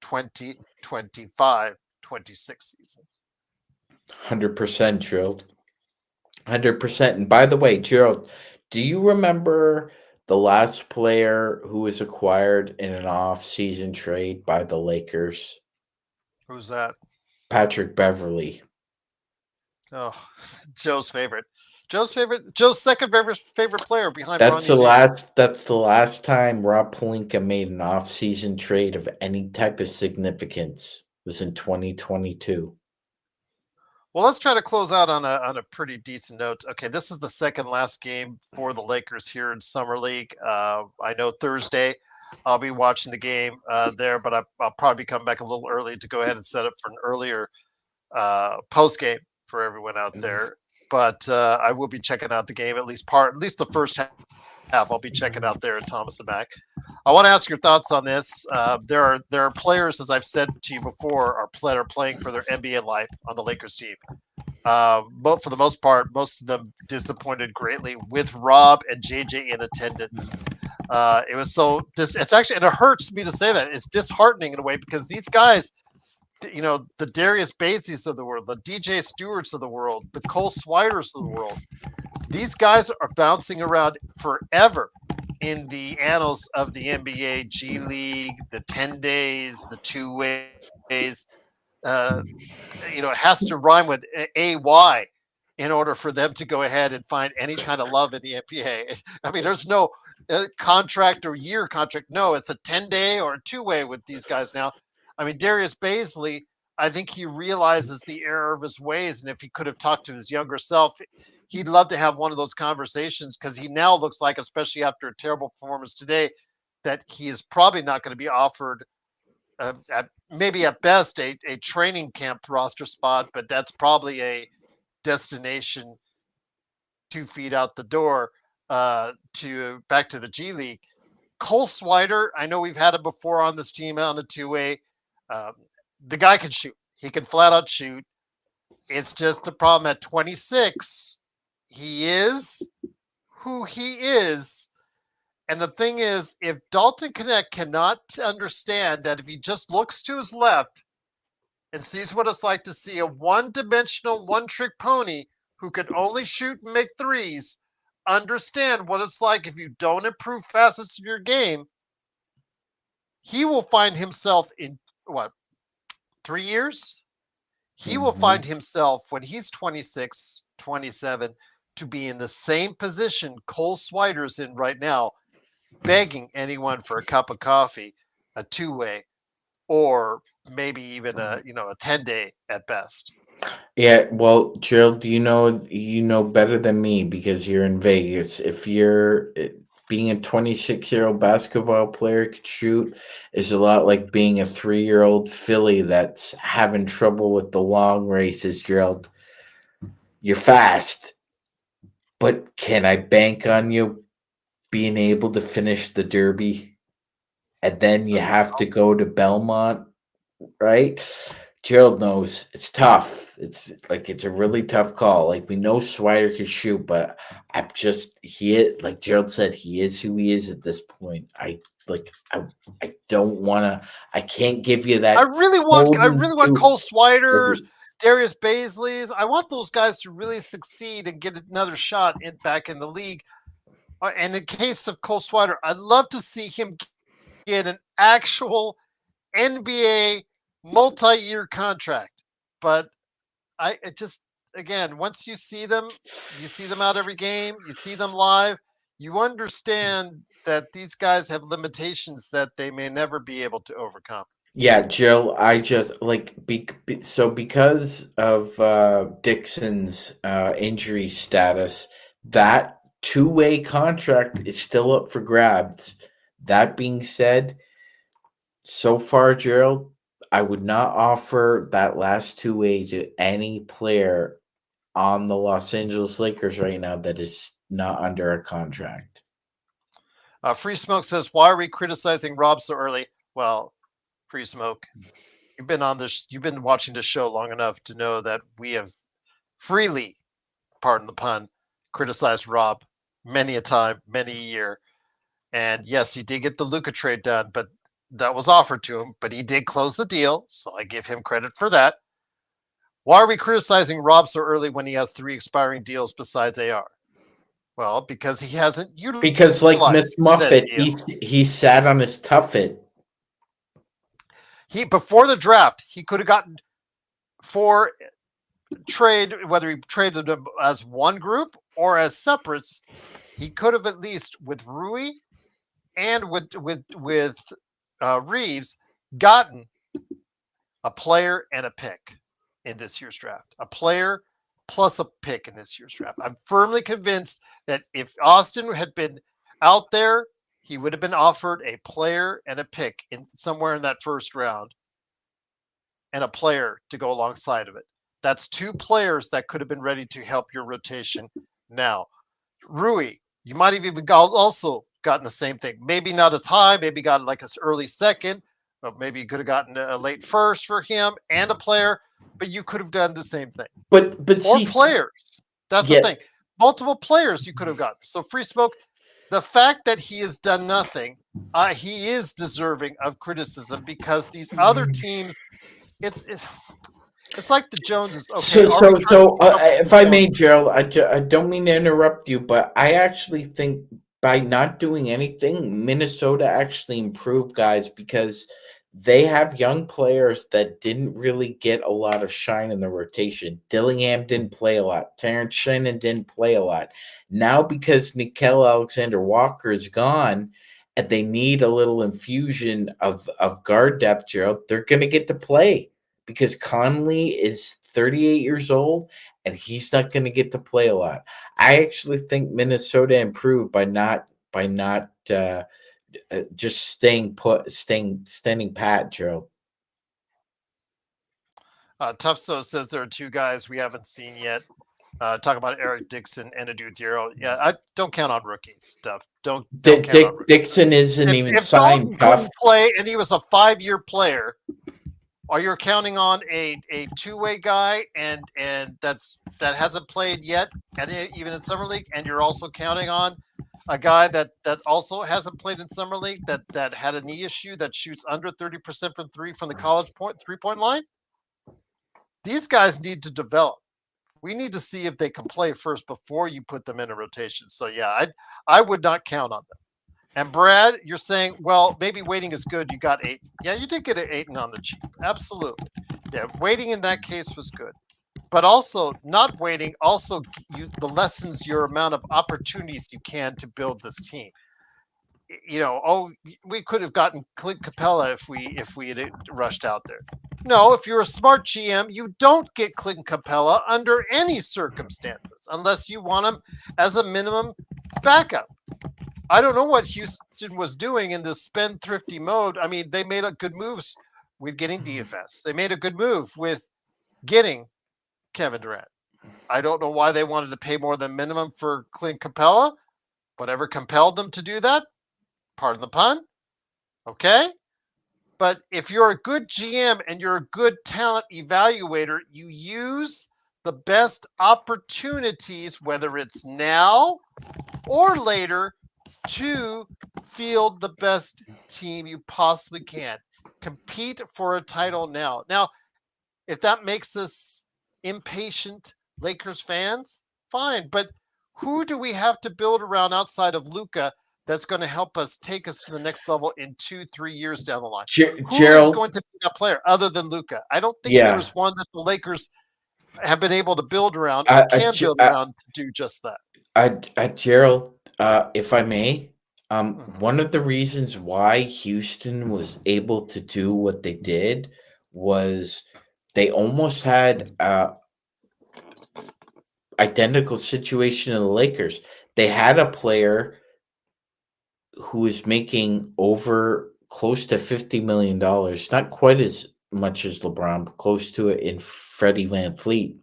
2025-26 season. 100%, Gerald. 100%. And by the way, Gerald, do you remember the last player who was acquired in an off-season trade by the Lakers? Who's that? Patrick Beverly. Oh, Joe's favorite. Joe's favorite. Joe's second favorite player behind That's Bronny the James. last that's the last time Rob Pelinka made an off-season trade of any type of significance. It was in 2022. Well, let's try to close out on a pretty decent note. Okay, this is the second last game for the Lakers here in Summer League. I know Thursday I'll be watching the game there, but I'll probably come back a little early to go ahead and set up for an earlier post game for everyone out there. But I will be checking out the game at least the first half. I'll be checking out there at Thomas and Mack. I want to ask your thoughts on this. There are players, as I've said to you before, are playing for their NBA life on the Lakers team. But for the most part, most of them disappointed greatly with Rob and JJ in attendance. It was it's actually, and it hurts me to say that, it's disheartening in a way because these guys, the Darius Bateses of the world, the DJ Stewarts of the world, the Cole Swiders of the world, these guys are bouncing around forever in the annals of the NBA, G League, the 10 days, the 2 ways. Uh, it has to rhyme with AY in order for them to go ahead and find any kind of love in the NBA. I mean, there's no contract or year contract. No, it's a 10-day or a 2-way with these guys now. I mean, Darius Baisley, I think he realizes the error of his ways. And if he could have talked to his younger self, he'd love to have one of those conversations because he now looks like, especially after a terrible performance today, that he is probably not going to be offered maybe at best a training camp roster spot, but that's probably a destination 2 feet out the door to back to the G League. Cole Swider, I know we've had him before on this team on the 2-way. The guy can shoot. He can flat out shoot. It's just the problem at 26. He is who he is. And the thing is, if Dalton Connect cannot understand that if he just looks to his left and sees what it's like to see a one-dimensional, one-trick pony who can only shoot and make threes, understand what it's like if you don't improve facets of your game, he will find himself in, 3 years? He will find himself when he's 26, 27 to be in the same position Cole Swider's in right now, begging anyone for a cup of coffee, a 2-way, or maybe even a 10-day at best. Yeah, well, Gerald, you know better than me because you're in Vegas. If you're being a 26-year-old basketball player could shoot is a lot like being a 3-year-old filly that's having trouble with the long races, Gerald. You're fast, but can I bank on you being able to finish the Derby? And then you have to go to Belmont, right? Gerald knows it's tough. It's a really tough call. Like we know Swider can shoot, but like Gerald said, he is who he is at this point. I don't wanna I can't give you I that really want Cole Swider, Darius Baisley's. I want those guys to really succeed and get another shot back in the league. And in case of Cole Swider, I'd love to see him get an actual NBA multi-year contract. But it just, again, once you see them out every game, you see them live, you understand that these guys have limitations that they may never be able to overcome. Yeah, Jill, I just like so because of Dixon's injury status, that two-way contract is still up for grabs. That being said, so far, Gerald, I would not offer that last two-way to any player on the Los Angeles Lakers right now that is not under a contract. Free Smoke says, "Why are we criticizing Rob so early?" Well, Free Smoke, you've been on this. You've been watching the show long enough to know that we have freely, pardon the pun, criticized Rob many a time, many a year. And yes, he did get the Luca trade done, but that was offered to him. But he did close the deal, so I give him credit for that. Why are we criticizing Rob so early when he has 3 expiring deals besides AR? Well, because he hasn't Because like utilized Miss said Muffet, deal. he sat on his tuffet. He before the draft, he could have gotten 4 trade, whether he traded them as one group or as separates. He could have at least with Rui and with Reeves gotten a player and a pick in this year's draft. A player plus a pick in this year's draft. I'm firmly convinced that if Austin had been out there, he would have been offered a player and a pick in somewhere in that first round and a player to go alongside of it. That's 2 players that could have been ready to help your rotation now. Rui, you might have even also gotten the same thing. Maybe not as high, maybe got like an early second, or maybe you could have gotten a late first for him and a player, but you could have done the same thing. But Or see, players. That's the yeah. thing. Multiple players you could have gotten. So Free Smoke, the fact that he has done nothing, he is deserving of criticism because these other teams, it's like the Joneses. Okay, are we trying to keep up with If the I may, Joneses? Gerald, I don't mean to interrupt you, but I actually think by not doing anything, Minnesota actually improved, guys, because they have young players that didn't really get a lot of shine in the rotation. Dillingham didn't play a lot. Terrence Shannon didn't play a lot. Now, because Nickel Alexander Walker is gone, and they need a little infusion of guard depth, Gerald, they're going to get to play because Conley is 38 years old and he's not going to get to play a lot. I actually think Minnesota improved by not just staying put, standing pat, Gerald. Tough So says there are 2 guys we haven't seen yet. Talk about Eric Dixon and Adu Diero. Yeah, I don't count on rookies stuff. Don't count on rookies. Dixon isn't even If signed, Dalton tough. couldn't play and he was a 5-year player, or you're counting on a two-way guy and that hasn't played yet, and even in summer league, and you're also counting on a guy that also hasn't played in summer league that had a knee issue that shoots under 30% from 3 from the college 3-point line. These guys need to develop. We need to see if they can play first before you put them in a rotation. So yeah, I would not count on them. And Brad, you're saying, well, maybe waiting is good. You got 8. Yeah, you did get an 8 on the cheap. Absolutely. Yeah, waiting in that case was good. But also, not waiting also the lessens your amount of opportunities you can to build this team. We could have gotten Clint Capella if we had rushed out there. No, if you're a smart GM, you don't get Clint Capella under any circumstances unless you want him as a minimum backup. I don't know what Houston was doing in this spendthrifty mode. I mean, they made a good moves with getting DFS. They made a good move with getting Kevin Durant. I don't know why they wanted to pay more than minimum for Clint Capella. Whatever compelled them to do that, pardon the pun. Okay. But if you're a good GM and you're a good talent evaluator, you use the best opportunities, whether it's now or later, to field the best team you possibly can. Compete for a title now. Now, if that makes us impatient Lakers fans, fine. But who do we have to build around outside of Luca that's going to help us take us to the next level in 2-3 years down the line? Who is Gerald, going to be that player other than Luca? I don't think there yeah. is one that the Lakers have been able to build around or I, can build around to do just that. Gerald, if I may, Mhm. One of the reasons why Houston was able to do what they did was they almost had a identical situation in the Lakers. They had a player who was making over close to $50 million, not quite as much as LeBron, but close to it, in Freddie Van Fleet.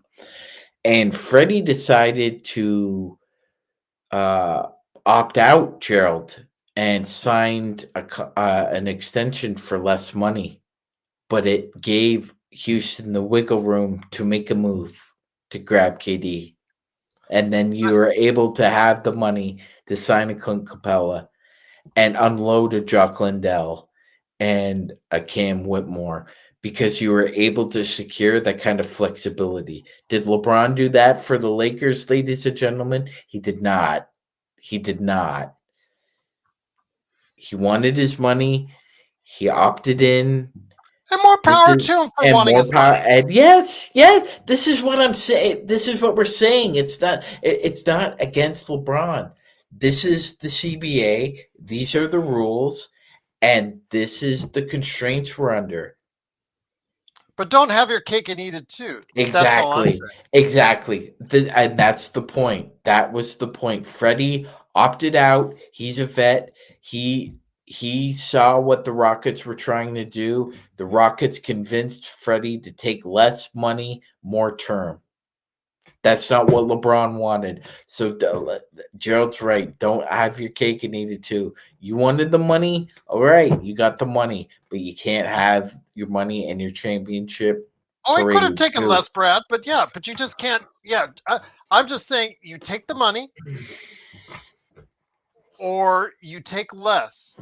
And Freddie decided to uh, opt out, Gerald, and signed an extension for less money, but it gave Houston the wiggle room to make a move to grab KD. And then you Listen, were able to have the money to sign a Clint Capella and unload a Jock Lindell and a Cam Whitmore because you were able to secure that kind of flexibility. Did LeBron do that for the Lakers, ladies and gentlemen? He did not. He did not. He wanted his money. He opted in. and more This power is to him for and wanting more his power. money. And yes, yes, this is what I'm saying. This is what we're saying. It's not against LeBron. This is the CBA. These are the rules, and this is the constraints we're under. But don't have your cake and eat it too. That's all I'm Exactly. saying. Exactly. And that's the point. That was the point. Freddie opted out. He's a vet. He saw what the Rockets were trying to do. The Rockets convinced Freddie to take less money, more term. That's not what LeBron wanted. So Gerald's right. Don't have your cake and eat it too. You wanted the money, all right. You got the money, but you can't have your money and your championship Oh, he could have parade taken too. less, Brad, but yeah, but you just can't. Yeah, I'm just saying you take the money or you take less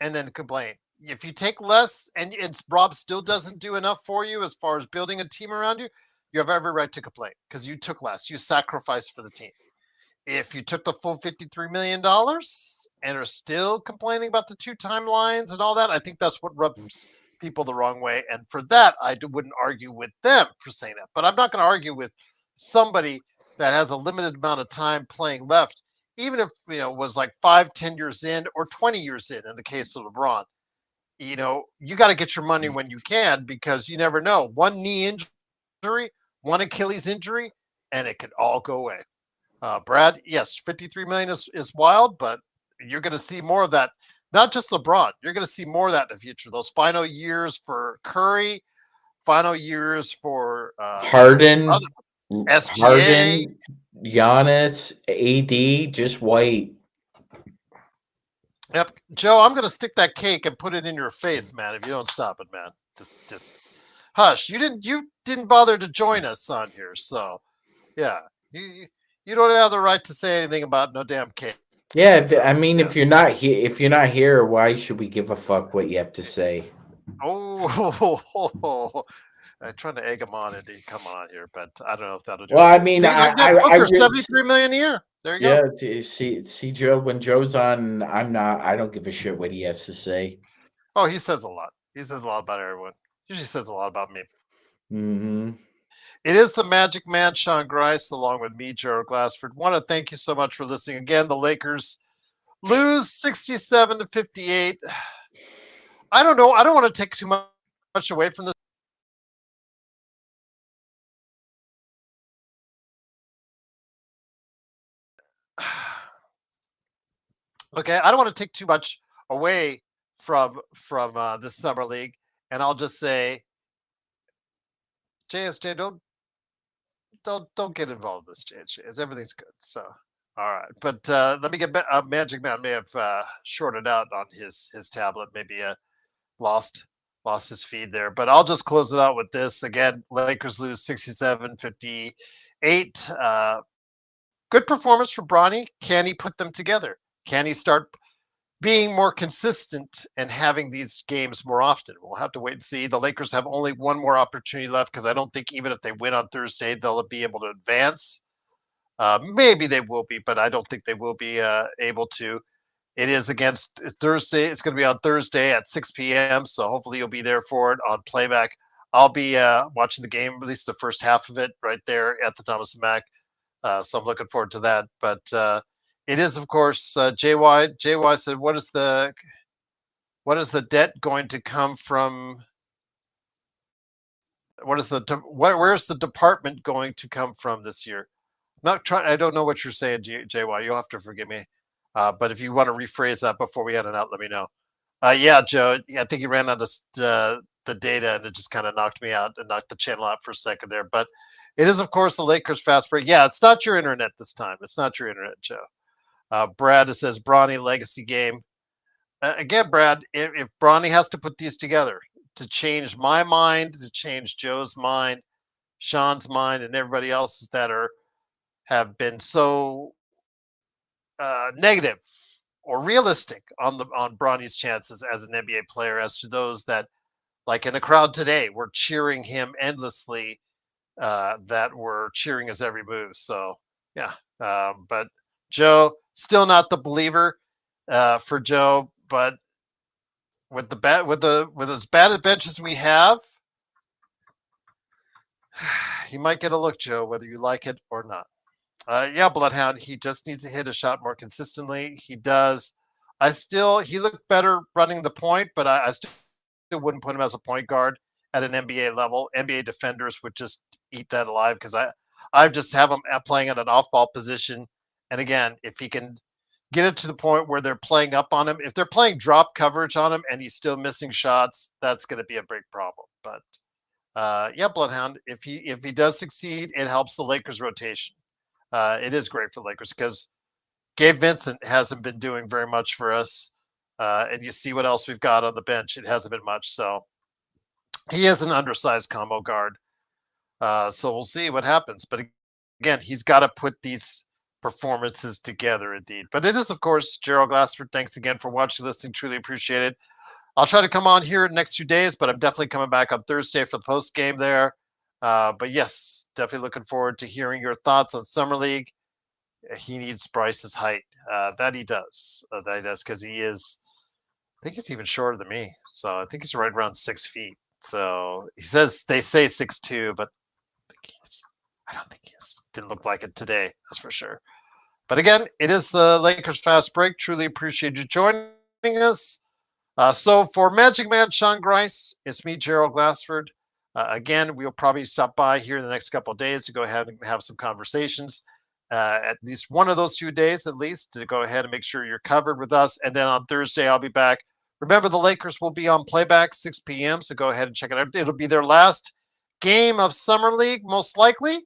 and then complain. If you take less and Rob still doesn't do enough for you as far as building a team around you, you have every right to complain because you took less. You sacrificed for the team. If you took the full $53 million and are still complaining about the two timelines and all that, I think that's what rubs people the wrong way. And for that, wouldn't argue with them for saying that. But I'm not going to argue with somebody that has a limited amount of time playing left, even if it was like 5, 10 years in or 20 years in the case of LeBron. You got to get your money when you can because you never know. One knee injury, one Achilles injury, and it could all go away. Brad, yes, 53 million is wild, but you're going to see more of that. Not just LeBron. You're going to see more of that in the future. Those final years for Curry, final years for other Harden, SGA. Giannis, AD, just wait. Yep, Joe, I'm going to stick that cake and put it in your face, man. If you don't stop it, man, just hush. You didn't bother to join us on here, so yeah, you don't have the right to say anything about no damn cake. Yeah, So I mean, yes. if you're not here, why should we give a fuck what you have to say? Oh, I'm trying to egg him on and come on here, but I don't know if that'll do Well, it. I mean, See, there you go, I Booker, really, 73 million a year. There you go. yeah. See, Joe. When Joe's on, I'm not. I don't give a shit what he has to say. Oh, he says a lot. He says a lot about everyone. Usually says a lot about me. Hmm. It is the Magic Man, Sean Grice, along with me, Gerald Glassford. Want to thank you so much for listening. Again, the Lakers lose 67-58. I don't know. I don't want to take too much away from this. Okay, I don't want to take too much away from this summer league, and I'll just say, JSJ, don't get involved in this, JSJ. Everything's good. So, all right, but let me get Magic Man may have shorted out on his tablet, maybe lost his feed there, but I'll just close it out with this again. Lakers lose 67-58. Good performance for Bronny. Can he put them together? Can he start being more consistent and having these games more often? We'll have to wait and see. The Lakers have only one more opportunity left because I don't think even if they win on Thursday, they'll be able to advance. Maybe they will be, but I don't think they will be able to. It is against Thursday. It's going to be on Thursday at 6 p.m. So hopefully you'll be there for it on playback. I'll be watching the game, at least the first half of it, right there at the Thomas and Mack. So I'm looking forward to that. But it is, of course, JY. JY said, what is the debt going to come from? Where's the department going to come from this year? Not trying. I don't know what you're saying, JY. You'll have to forgive me. But if you want to rephrase that before we head it out, let me know. Yeah, Joe. Yeah, I think you ran out of the data, and it just kind of knocked me out and knocked the channel out for a second there. But it is, of course, the Lakers fast break. Yeah, it's not your internet this time. It's not your internet, Joe. Brad says Bronny legacy game. Again, Brad, if Bronny has to put these together to change my mind, to change Joe's mind, Sean's mind, and everybody else's that have been so negative or realistic on Bronny's chances as an NBA player, as to those that, like in the crowd today, were cheering him endlessly, that were cheering his every move. So yeah, but Joe still not the believer for Joe, but with as bad a bench as we have, he might get a look, Joe, whether you like it or not. Yeah, Bloodhound. He just needs to hit a shot more consistently. He does. He looked better running the point, but I still wouldn't put him as a point guard at an NBA level. NBA defenders would just eat that alive, because I just have him playing at an off-ball position. And again, if he can get it to the point where they're playing up on him, if they're playing drop coverage on him and he's still missing shots, that's going to be a big problem. But yeah, Bloodhound. If he does succeed, it helps the Lakers rotation. It is great for the Lakers, because Gabe Vincent hasn't been doing very much for us. And you see what else we've got on the bench. It hasn't been much. So he is an undersized combo guard. So we'll see what happens. But again, he's got to put these performances together indeed. But it is, of course, Gerald Glassford. Thanks again for watching, listening. Truly appreciate it. I'll try to come on here in the next few days, but I'm definitely coming back on Thursday for the post game there. But yes, definitely looking forward to hearing your thoughts on Summer League. He needs Bryce's height. That he does. Because he is, I think he's even shorter than me. So I think he's right around 6 feet. So they say 6'2", but I don't think he is. Didn't look like it today, that's for sure. But again, it is the Lakers fast break. Truly appreciate you joining us. So for Magic Man Sean Grice, it's me, Gerald Glassford. Again, we'll probably stop by here in the next couple of days to go ahead and have some conversations. At least one of those 2 days, at least, to go ahead and make sure you're covered with us. And then on Thursday, I'll be back. Remember, the Lakers will be on playback 6 p.m., so go ahead and check it out. It'll be their last game of Summer League, most likely.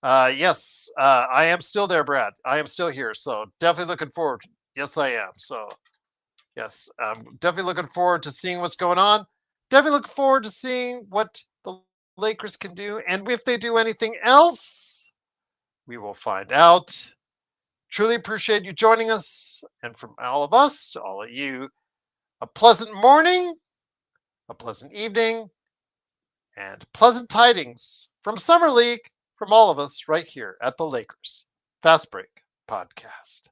Yes, I am still there, Brad. I am still here, so definitely looking forward. Yes, I am. So, yes, I'm definitely looking forward to seeing what's going on. Definitely looking forward to seeing what the Lakers can do. And if they do anything else, we will find out. Truly appreciate you joining us. And from all of us to all of you, a pleasant morning, a pleasant evening, and pleasant tidings from Summer League from all of us right here at the Lakers Fast Break Podcast.